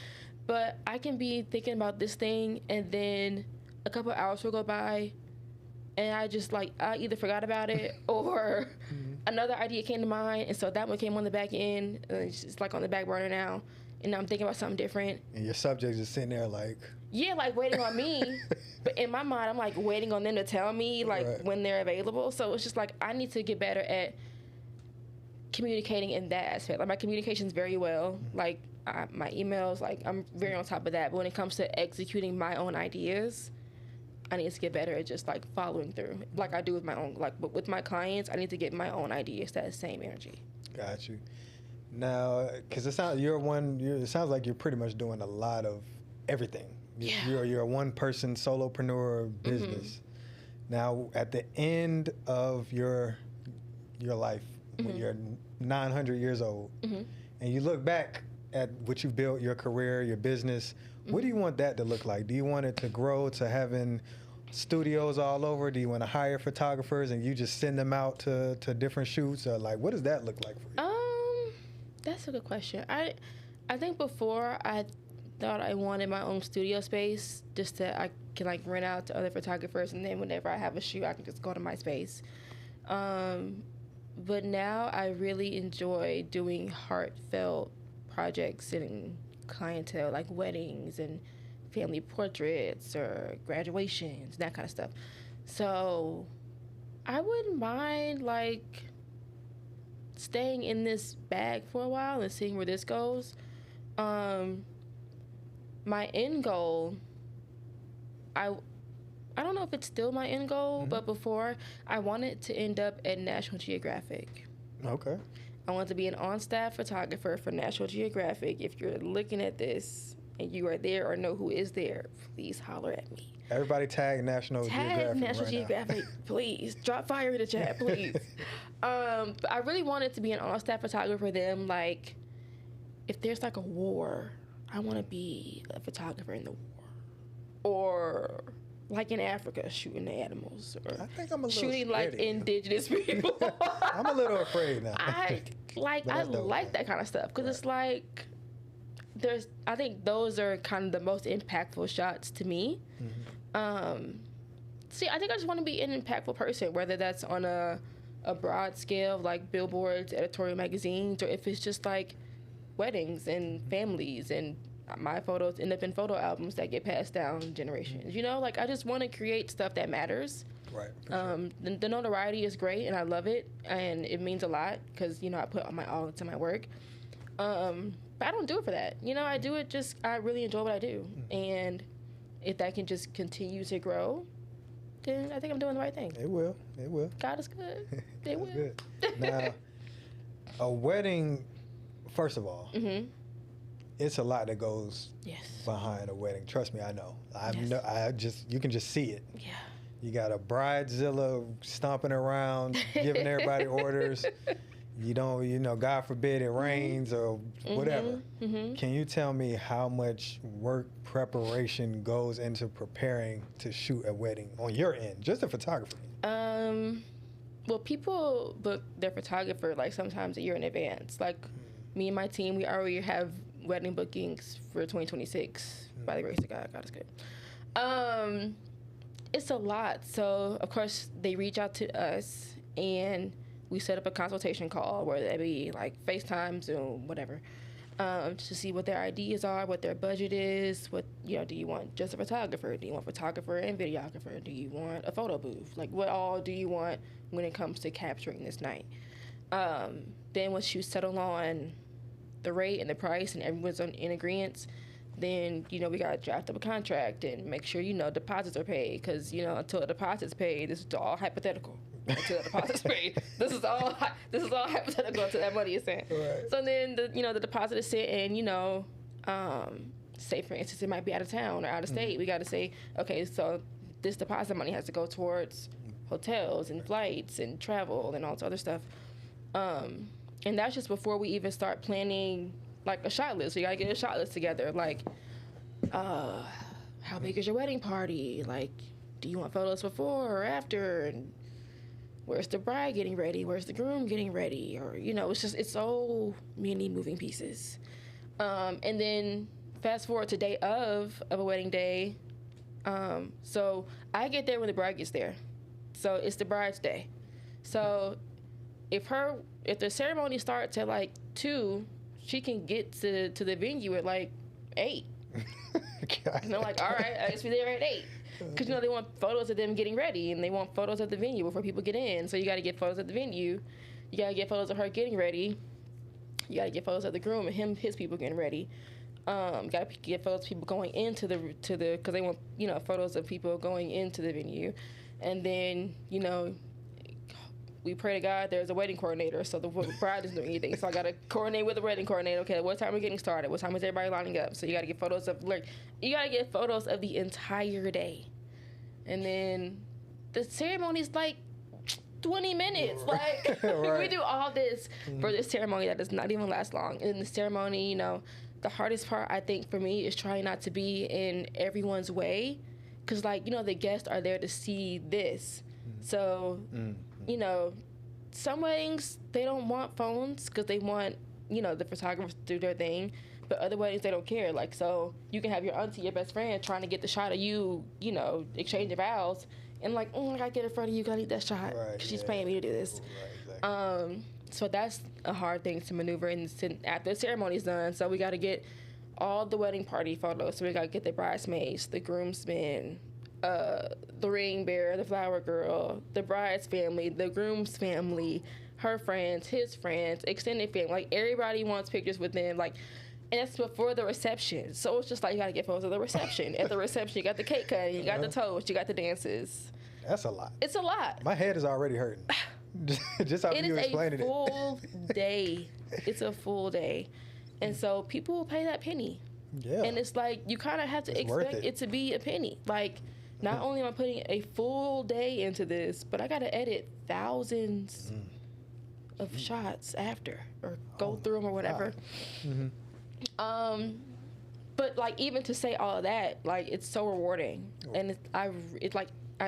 But I can be thinking about this thing and then a couple hours will go by and I just like, I either forgot about it or another idea came to mind. And so that one came on the back end. And it's just like on the back burner now. And I'm thinking about something different. And your subject is sitting there like... Yeah, like waiting on me. But in my mind, I'm like waiting on them to tell me like when they're available. So it's just like I need to get better at communicating in that aspect. Like my communication's very well. Like my emails, like I'm very on top of that. But when it comes to executing my own ideas, I need to get better at just like following through, like I do with my own. Like with my clients, I need to get my own ideas that same energy. Got you. Now, because it sounds it sounds like you're pretty much doing a lot of everything. Yeah. You're a one-person solopreneur business. Now, at the end of your life, when you're 900 years old, and you look back at what you've built, your career, your business, what do you want that to look like? Do you want it to grow to having studios all over? Do you want to hire photographers and you just send them out to different shoots? Or like, what does that look like for you? That's a good question. I think before I thought I wanted my own studio space just to I can like rent out to other photographers and then whenever I have a shoot I can just go to my space. But now I really enjoy doing heartfelt projects and clientele like weddings and family portraits or graduations, that kind of stuff. So I wouldn't mind like staying in this bag for a while and seeing where this goes. My end goal, I don't know if it's still my end goal, but before I wanted to end up at National Geographic. Okay. I want to be an on-staff photographer for National Geographic. If you're looking at this and you are there or know who is there, please holler at me. Everybody tag National Geographic. Tag National right Geographic, now. please. Drop fire in the chat, please. But I really wanted to be an on-staff photographer for them. Like, if there's like a war, I want to be a photographer in the war. Or like in Africa, shooting the animals. Or I think I'm a little shooting like scaredy. indigenous people. I'm a little afraid now. I like that kind of stuff because it's like I think those are kind of the most impactful shots to me. See, I think I just want to be an impactful person, whether that's on a broad scale, like billboards, editorial magazines, or if it's just like weddings and families, and my photos end up in photo albums that get passed down generations. You know, like I just want to create stuff that matters. Right. The notoriety is great, and I love it, and it means a lot because, you know, I put all my all into my work. But I don't do it for that. You know, I do it just, I really enjoy what I do. And if that can just continue to grow, then I think I'm doing the right thing. It will. It will. God is good. It will. Good. Now, a wedding, first of all, it's a lot that goes behind a wedding. Trust me, I know. You can just see it. Yeah. You got a bridezilla stomping around, giving everybody orders. You don't, God forbid it rains or whatever. Can you tell me how much work preparation goes into preparing to shoot a wedding on your end, just a photographer? Well, people book their photographer like sometimes a year in advance. Like me and my team, we already have wedding bookings for 2026 by the grace of God. God is good. It's a lot. So, of course, they reach out to us and we set up a consultation call, whether that be like FaceTime, Zoom, whatever, to see what their ideas are, what their budget is, what, do you want just a photographer? Do you want photographer and videographer? Do you want a photo booth? Like, what all do you want when it comes to capturing this night? Then once you settle on the rate and the price and everyone's in agreement, then, you know, we got to draft up a contract and make sure, you know, deposits are paid. Because, you know, until the deposit's paid, this is all hypothetical. Until the deposit's paid. This is all hypothetical until that money is sent. Right. So then, the deposit is sent and, you know, say, for instance, it might be out of town or out of state. We got to say, okay, so this deposit money has to go towards hotels and flights and travel and all this other stuff. And that's just before we even start planning, like, a shot list. So you got to get a shot list together. Like, how big is your wedding party? Like, do you want photos before or after? And where's the bride getting ready? Where's the groom getting ready? Or, you know, it's so many moving pieces. And then fast forward to day of a wedding day. So I get there when the bride gets there. So it's the bride's day. So if the ceremony starts at like 2, she can get to the venue at like 8. And they're like, all right, I guess we're there at 8. Because, you know, they want photos of them getting ready, and they want photos of the venue before people get in. So you got to get photos of the venue. You got to get photos of her getting ready. You got to get photos of the groom and his people getting ready. Got to get photos of people going into because they want, you know, photos of people going into the venue. And then, you know, we pray to God there's a wedding coordinator, so the bride isn't doing anything. So I got to coordinate with the wedding coordinator. Okay, what time are we getting started? What time is everybody lining up? So you got to get photos of, like, you got to get photos of the entire day. And then the ceremony is like 20 minutes. Like, Right. we do all this for this ceremony that does not even last long. And the ceremony, you know, the hardest part, I think, for me is trying not to be in everyone's way. Because, like, you know, the guests are there to see this. So, you know, some weddings, they don't want phones because they want, you know, the photographers to do their thing. But other weddings, they don't care. Like, so you can have your auntie, your best friend, trying to get the shot of you, you know, exchanging vows. And like, I gotta get in front of you, gotta need that shot. Because she's paying me to do this. Right, exactly. So that's a hard thing to maneuver after the ceremony's done. So we gotta get all the wedding party photos. So we gotta get the bridesmaids, the groomsmen, the ring bearer, the flower girl, the bride's family, the groom's family, her friends, his friends, extended family. Like, everybody wants pictures with them. Like, and that's before the reception. So it's just like, you gotta get photos of the reception. At the reception, you got the cake cutting, you got the toast, you got the dances. That's a lot. It's a lot. My head is already hurting. Just after you explaining it. It is a full day. It's a full day. And so people will pay that penny. Yeah. And it's like, you kind of have to expect it to be a penny. Like, not only am I putting a full day into this, but I got to edit thousands of shots after, or go through them or whatever. But like, even to say all of that, like, it's so rewarding, and I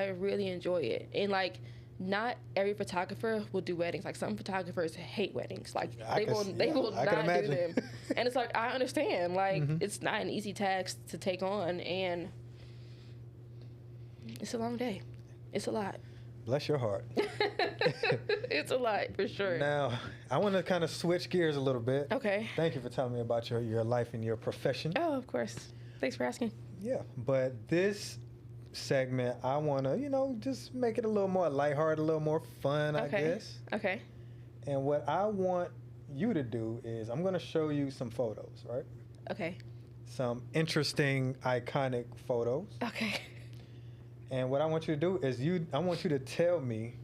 really enjoy it. And like, not every photographer will do weddings. Like, some photographers hate weddings. Like, they will not do them. And it's like, I understand. Like, it's not an easy task to take on, and it's a long day. It's a lot. Bless your heart. It's a lot, for sure. Now, I want to kind of switch gears a little bit. Okay. Thank you for telling me about your life and your profession. Oh, of course. Thanks for asking. Yeah, but this segment, I want to, you know, just make it a little more lighthearted, a little more fun, I guess. Okay. And what I want you to do is, I'm going to show you some photos, right? Okay. Some interesting, iconic photos. Okay. And what I want you to do is I want you to tell me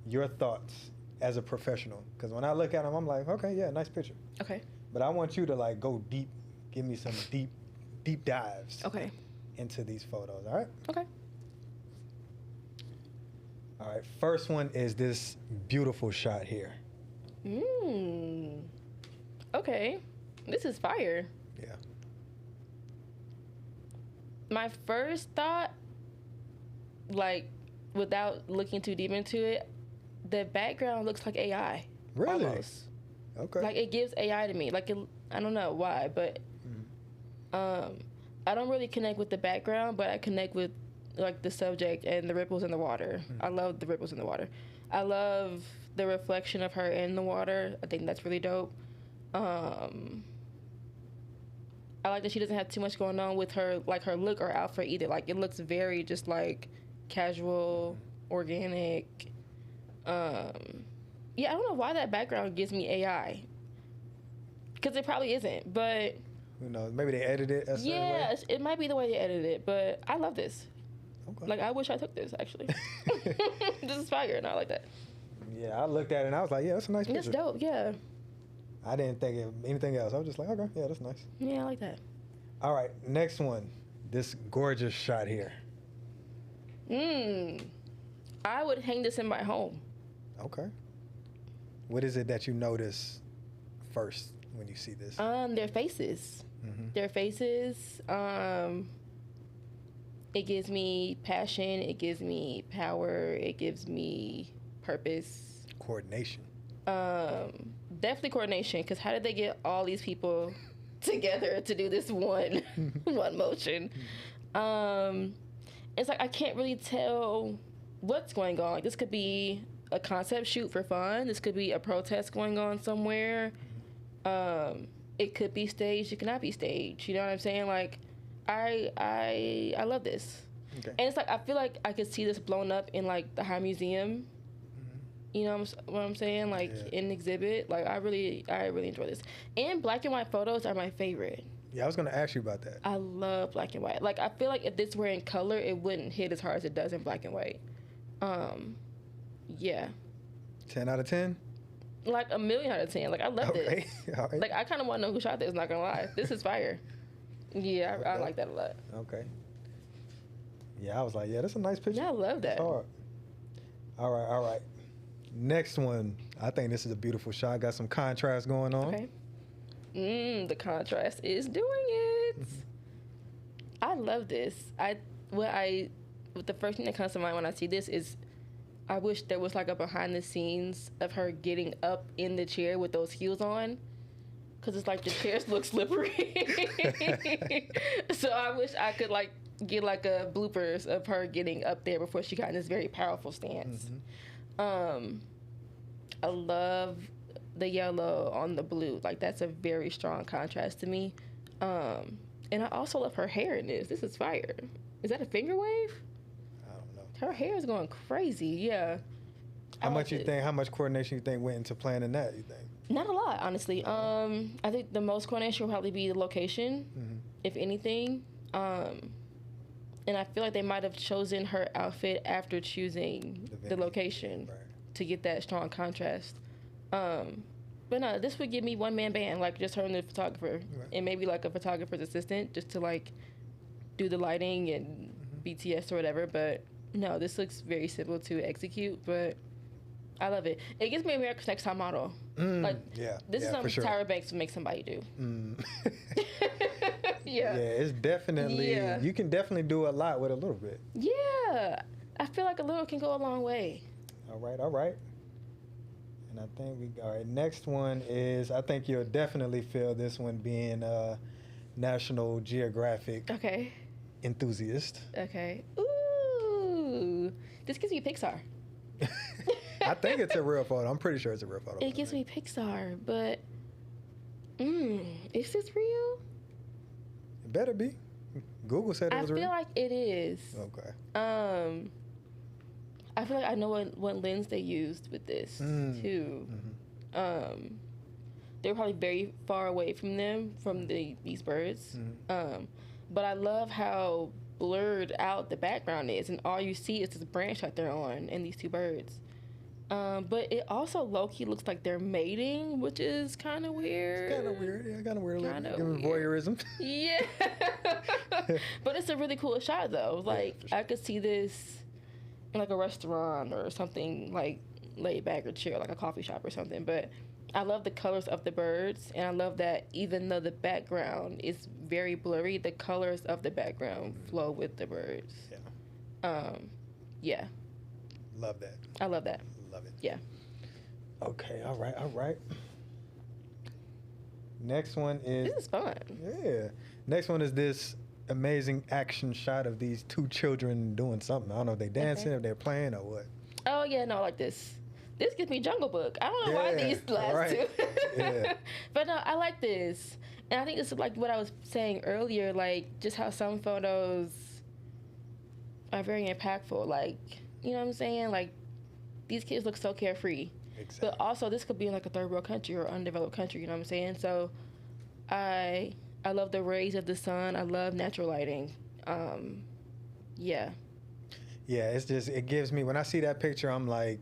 your thoughts as a professional. Because when I look at them, I'm like, okay, yeah, nice picture. Okay. But I want you to, like, go deep, give me some deep dives. Okay. Into these photos, all right? Okay. All right, first one is this beautiful shot here. Okay. This is fire. Yeah. My first thought, like, without looking too deep into it, the background looks like AI. Really? Almost. Okay. Like, it gives AI to me. Like, I don't know why, but I don't really connect with the background, but I connect with, like, the subject and the ripples in the water. I love the ripples in the water. I love the reflection of her in the water. I think that's really dope. I like that she doesn't have too much going on with her, like, her look or outfit either. Like, it looks very just, like, casual, organic. Yeah, I don't know why that background gives me AI. because it probably isn't. But Who knows? Maybe they edited it a certain yeah, way. it might be the way they edited it. But I love this. Okay. Like, I wish I took this, actually. This is fire, and I like that. Yeah, I looked at it and I was like, yeah, that's a nice picture. It's dope, yeah. I didn't think of anything else. I was just like, okay, yeah, that's nice. Yeah, I like that. All right, next one. This gorgeous shot here. I would hang this in my home. Okay. What is it that you notice first when you see this? Their faces. Mhm. Their faces. It gives me passion. It gives me power. It gives me purpose. Coordination. Definitely coordination. Because how did they get all these people together to do this one motion? It's like I can't really tell what's going on. Like, this could be a concept shoot for fun. This could be a protest going on somewhere. It could be staged. It cannot be staged. You know what I'm saying? Like, I love this. Okay. And it's like I feel like I could see this blown up in like the High Museum. You know what I'm saying? Like in exhibit. Like I really enjoy this. And black and white photos are my favorite. Yeah, I was gonna ask you about that. I love black and white. Like I feel like if this were in color, it wouldn't hit as hard as it does in black and white. Yeah. 10 out of 10? Like 1,000,000 out of 10. Like I love Okay. this. All right. Like I kind of want to know who shot this. Not gonna lie, this is fire. Yeah, I like that a lot. Okay. Yeah, I was like, yeah, that's a nice picture. Yeah, I love that. It's hard. All right. Next one. I think this is a beautiful shot. Got some contrast going on. Okay. The contrast is doing it. I love this. The first thing that comes to mind when I see this is I wish there was like a behind the scenes of her getting up in the chair with those heels on. Because it's like the chairs look slippery. So I wish I could like get like a bloopers of her getting up there before she got in this very powerful stance. I love the yellow on the blue. Like that's a very strong contrast to me. And I also love her hair in this. This is fire. Is that a finger wave? I don't know. Her hair is going crazy. Yeah. How much coordination you think went into planning that, you think? Not a lot, honestly. I think the most coordination will probably be the location, if anything. And I feel like they might have chosen her outfit after choosing the location to get that strong contrast. But no, this would give me one-man band, like just her and the photographer, and maybe like a photographer's assistant just to like do the lighting and BTS or whatever. But no, this looks very simple to execute, but I love it. It gives me America's Next Top Model. This is something Tyra Banks would make somebody do. Yeah, it's definitely, you can definitely do a lot with a little bit. Yeah, I feel like a little can go a long way. All right. And I think all right, next one is, I think you'll definitely feel this one being a National Geographic enthusiast. Okay. Ooh, this gives me Pixar. I think it's a real photo. I'm pretty sure it's a real photo. It gives me Pixar, but is this real? It better be. Google said it was real. I feel like it is. Okay. I feel like I know what lens they used with this too. They're probably very far away from these birds. But I love how blurred out the background is, and all you see is this branch that they're on and these two birds. But it also low-key looks like they're mating, which is kind of weird. Kind of weird. Yeah, kind of weird. Kinda Voyeurism. Yeah. But it's a really cool shot, though. Like, I could see this in, like, a restaurant or something, like, laid back or chill, like a coffee shop or something. But I love the colors of the birds, and I love that even though the background is very blurry, the colors of the background flow with the birds. Yeah. Love that. I love that. Love it. Yeah. Okay, all right. Next one is... This is fun. Yeah. Next one is this amazing action shot of these two children doing something. I don't know if they're dancing, if they're playing, or what. Oh, yeah, no, I like this. This gives me Jungle Book. I don't know why these last two. Yeah. But no, I like this. And I think this is like what I was saying earlier, like just how some photos are very impactful. Like, you know what I'm saying? Like, these kids look so carefree. Exactly. But also, this could be in like a third world country or undeveloped country, you know what I'm saying? So I love the rays of the sun. I love natural lighting. Yeah. Yeah, it's just, it gives me, when I see that picture, I'm like,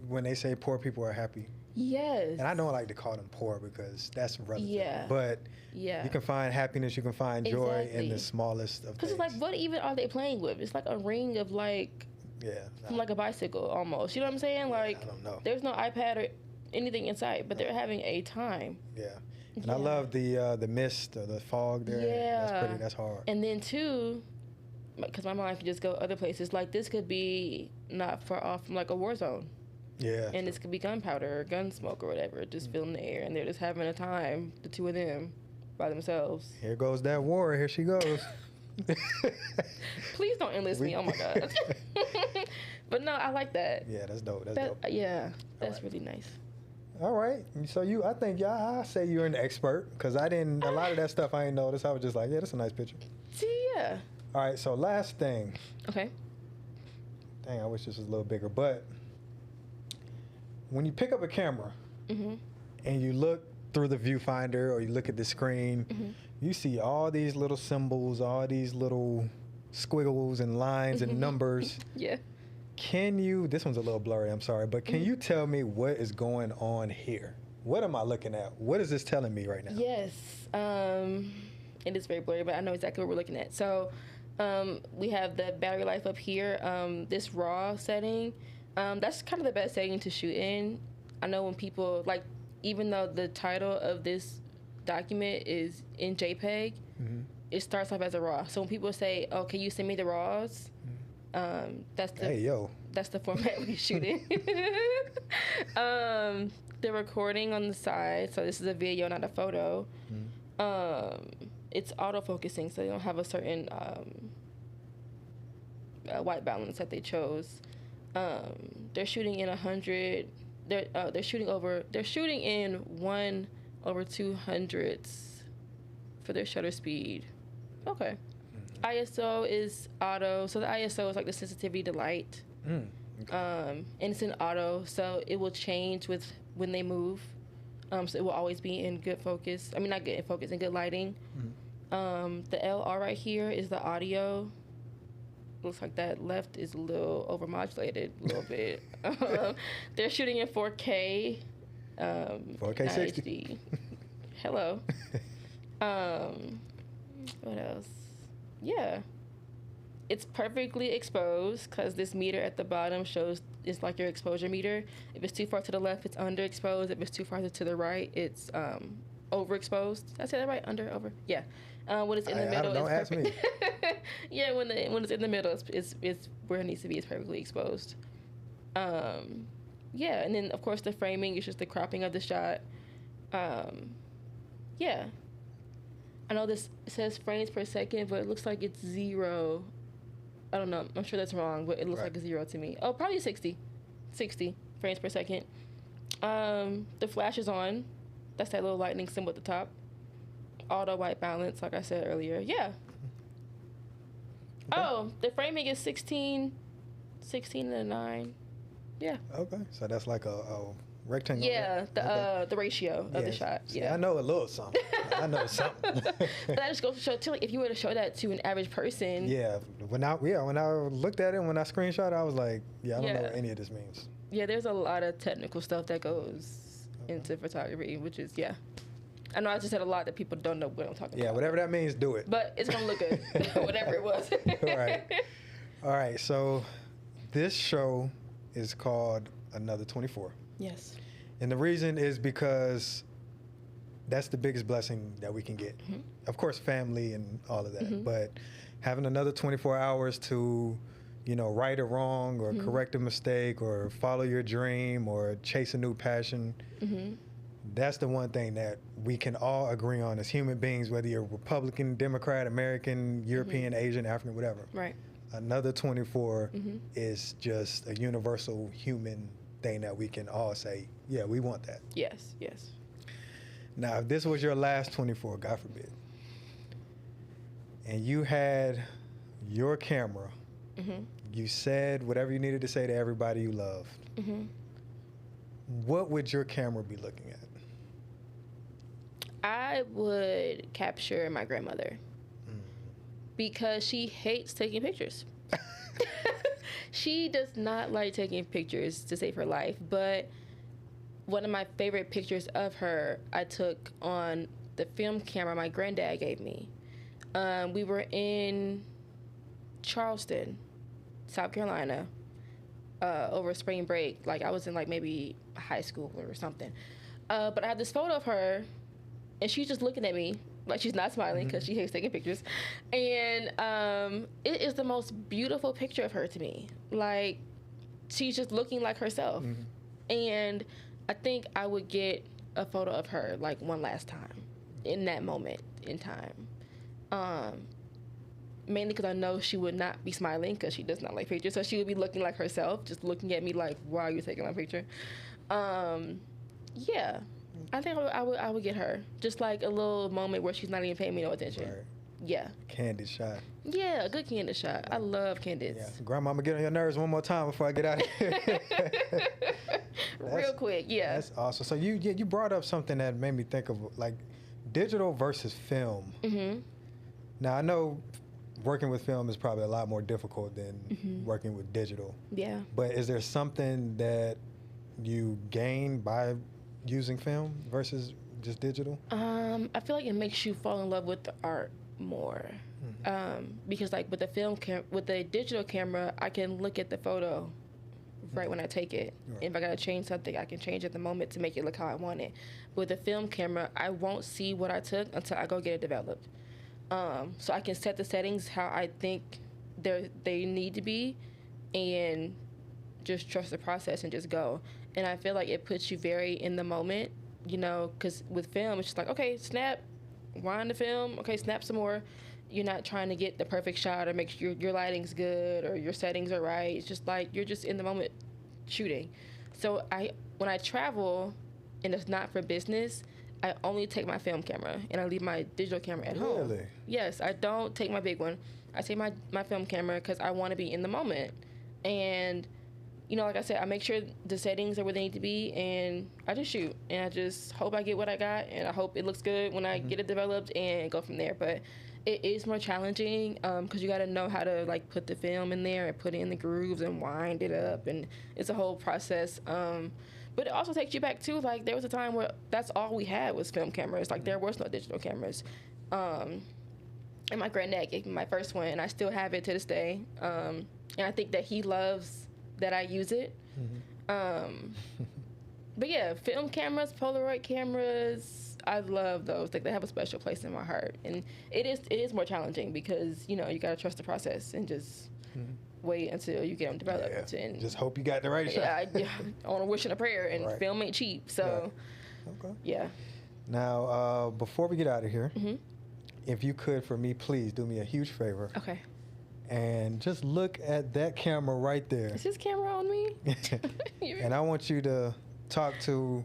when they say poor people are happy. Yes. And I don't like to call them poor because that's relative. Yeah. But Yeah. you can find happiness, you can find joy in Exactly. the smallest of Because things. it's like, what even are they playing with? It's like a ring of like, Yeah. from like a bicycle almost. You know what I'm saying? Like, I don't know. there's no iPad or anything inside, but they're having a time. Yeah. And I love the mist or the fog there. Yeah. That's pretty, that's hard. And then too, because my mind can just go other places. Like this could be not far off from like a war zone. Yeah. And this could be gunpowder or gun smoke or whatever, just filling the air, and they're just having a time, the two of them, by themselves. Here goes that war. Here she goes. Please don't enlist me. Oh my god. But no, I like that. Yeah, that's dope. That's dope. Yeah, that's right. really nice. All right. So I think, I say you're an expert because a lot of that stuff I ain't noticed. I was just like, yeah, that's a nice picture. See, yeah. All right. So last thing. Okay. Dang, I wish this was a little bigger. But when you pick up a camera and you look through the viewfinder or you look at the screen, you see all these little symbols, all these little squiggles and lines and numbers. Yeah. Can you, this one's a little blurry, I'm sorry, but can you tell me what is going on here? What am I looking at? What is this telling me right now? Yes. It is very blurry, but I know exactly what we're looking at. So we have the battery life up here. This RAW setting, that's kind of the best setting to shoot in. I know when people, like, even though the title of this document is in JPEG, it starts off as a RAW. So when people say, oh, can you send me the RAWs? That's the format we shoot in. The recording on the side, so this is a video, not a photo. It's auto-focusing, so they don't have a certain white balance that they chose. They're shooting in 100. They're shooting in 1/200 for their shutter speed. Okay. ISO is auto, so the ISO is like the sensitivity to light. And it's in auto, so it will change with when they move. So it will always be in good focus. I mean, not good in focus, in good lighting. The LR right here is the audio. Looks like that left is a little overmodulated, a little bit. They're shooting in 4K. 4K 60. HD. Hello. What else? Yeah. It's perfectly exposed because this meter at the bottom shows it's like your exposure meter. If it's too far to the left, it's underexposed. If it's too far to the right, it's overexposed. Did I say that right? Under, over? Yeah. When it's in the middle, don't it's ask me. Yeah, when it's in the middle, it's where it needs to be. It's perfectly exposed. Yeah, and then of course the framing is just the cropping of the shot. Yeah. I know this says frames per second, but it looks like it's 0. I don't know. I'm sure that's wrong, but it looks like a 0 to me. Oh, probably 60. 60 frames per second. The flash is on. That's that little lightning symbol at the top. Auto white balance, like I said earlier. Yeah. Okay. Oh, the framing is 16 and a 9. Yeah. Okay, so that's like a rectangle. Yeah, the ratio of the shot. See, yeah, I know a little something. I know something. But that just goes to show too. Like, if you were to show that to an average person. Yeah, when I looked at it, when I screenshot it, I was like, I don't know what any of this means. Yeah, there's a lot of technical stuff that goes into photography, which is I know I just said a lot that people don't know what I'm talking about. Yeah, whatever that means, do it. But it's gonna look good, whatever it was. All right. So this show is called Another 24. Yes. And the reason is because that's the biggest blessing that we can get. Of course, family and all of that, but having another 24 hours to, right or wrong or correct a mistake or follow your dream or chase a new passion. That's the one thing that we can all agree on as human beings, whether you're Republican, Democrat, American, European, Asian, African, whatever. Right. Another 24 is just a universal human thing that we can all say, yeah, we want that. Yes. Now, if this was your last 24, God forbid, and you had your camera, you said whatever you needed to say to everybody you loved, what would your camera be looking at? I would capture my grandmother because she hates taking pictures. She does not like taking pictures to save her life, but one of my favorite pictures of her I took on the film camera my granddad gave me. We were in Charleston, South Carolina, over spring break. Like I was in like maybe high school or something. But I have this photo of her, and she's just looking at me like she's not smiling because she hates taking pictures. And it is the most beautiful picture of her to me. Like she's just looking like herself. And I think I would get a photo of her like one last time in that moment in time. Mainly because I know she would not be smiling because she does not like pictures. So she would be looking like herself, just looking at me like, why are you taking my picture? Yeah, I think I would get her. Just like a little moment where she's not even paying me no attention. Right. Yeah. Candid shot. Yeah, a good candid shot. I love candids. Yeah. Grandma, I'm going to get on your nerves one more time before I get out of here. Real quick, yeah. That's awesome. So you brought up something that made me think of like digital versus film. Now, I know working with film is probably a lot more difficult than working with digital. Yeah. But is there something that you gain by using film versus just digital? I feel like it makes you fall in love with the art more. Because like with the digital camera, I can look at the photo right when I take it. Right. If I gotta change something, I can change at the moment to make it look how I want it. With the film camera, I won't see what I took until I go get it developed. So I can set the settings how I think they need to be, and just trust the process and just go. And I feel like it puts you very in the moment, you know, because with film, it's just like, okay, snap, wind the film, okay, snap some more. You're not trying to get the perfect shot or make sure your lighting's good or your settings are right. It's just like you're just in the moment shooting. So when I travel and it's not for business, I only take my film camera and I leave my digital camera at home. Really? Yes, I don't take my big one. I take my film camera because I want to be in the moment. And, you know, like I said, I make sure the settings are where they need to be, and I just shoot. And I just hope I get what I got, and I hope it looks good when I get it developed and go from there. But it is more challenging because you got to know how to, like, put the film in there and put it in the grooves and wind it up, and it's a whole process. But it also takes you back, too. Like, there was a time where that's all we had was film cameras. Like, there was no digital cameras. And my granddad gave me my first one, and I still have it to this day. And I think that he loves that I use it. But, yeah, film cameras, Polaroid cameras, I love those. Like, they have a special place in my heart. And it is more challenging because, you know, you got to trust the process and just wait until you get them developed. Yeah. And just hope you got the right shot. I on a wish and a prayer, and film ain't cheap. So, Okay. yeah. Now, before we get out of here, if you could, for me, please do me a huge favor. Okay. And just look at that camera right there. Is this camera on me? And I want you to talk to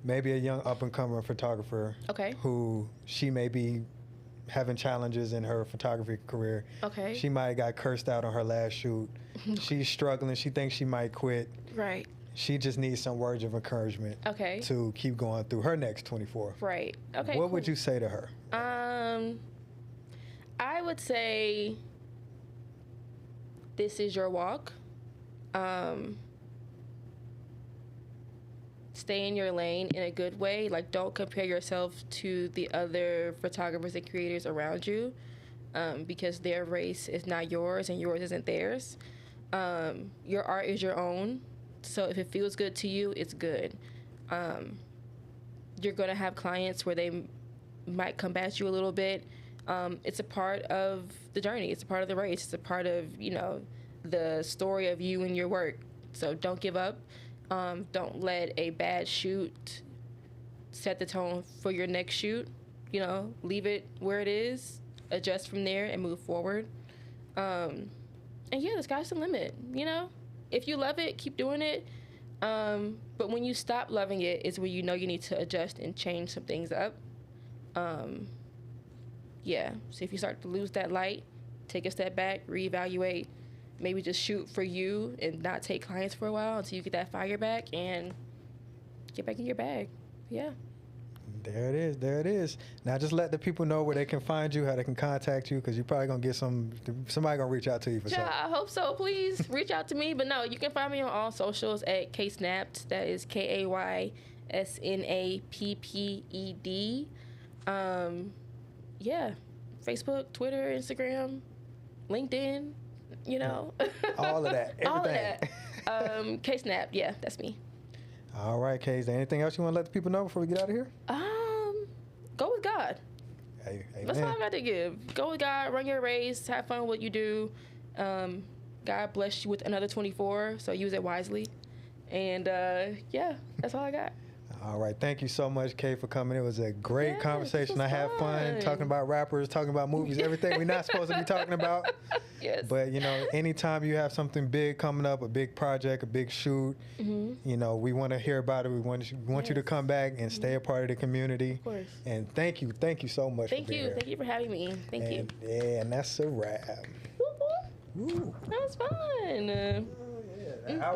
maybe a young up-and-comer photographer who she may be having challenges in her photography career. Okay. She might have got cursed out on her last shoot. She's struggling. She thinks she might quit. Right. She just needs some words of encouragement to keep going through her next 24. Right. Okay. What would you say to her? I would say this is your walk. Stay in your lane in a good way. Like, don't compare yourself to the other photographers and creators around you, because their race is not yours and yours isn't theirs. Your art is your own. So if it feels good to you, it's good. You're going to have clients where they might combat you a little bit. It's a part of the journey. It's a part of the race. It's a part of, you know, the story of you and your work. So don't give up. Don't let a bad shoot set the tone for your next shoot. You know, leave it where it is, adjust from there, and move forward. And yeah, the sky's the limit, you know? If you love it, keep doing it. But when you stop loving it is when you know you need to adjust and change some things up. Yeah, so if you start to lose that light, take a step back, reevaluate, maybe just shoot for you and not take clients for a while until you get that fire back and get back in your bag. Yeah. There it is. There it is. Now just let the people know where they can find you, how they can contact you, because you're probably gonna get somebody gonna reach out to you for Yeah, something. I hope so. Please reach out to me. But no, you can find me on all socials at Kaysnapped. That is KAYSNAPPED. Yeah, Facebook, Twitter, Instagram, LinkedIn. You know, All of that. Everything. all of that. Kaysnapped. Yeah, that's me. All right, Kay. Is there anything else you want to let the people know before we get out of here? Go with God. Hey, That's all I amen. got to give. Go with God, run your race, have fun with what you do. God bless you with another 24, so use it wisely. And yeah, that's all I got. All right. Thank you so much, Kay, for coming. It was a great Yes, conversation. this I was had fun fun. talking about rappers, talking about movies, everything we're not supposed to be talking about. Yes. But, you know, anytime you have something big coming up, a big project, a big shoot, you know, we want to hear about it. We want you to Yes. come back and stay a part of the community. Of course. And thank you so much Thank for being you. here. Thank you for having me. Thank you. And, yeah, and that's a wrap. Woo, woo. Woo. That was fun. Oh, yeah.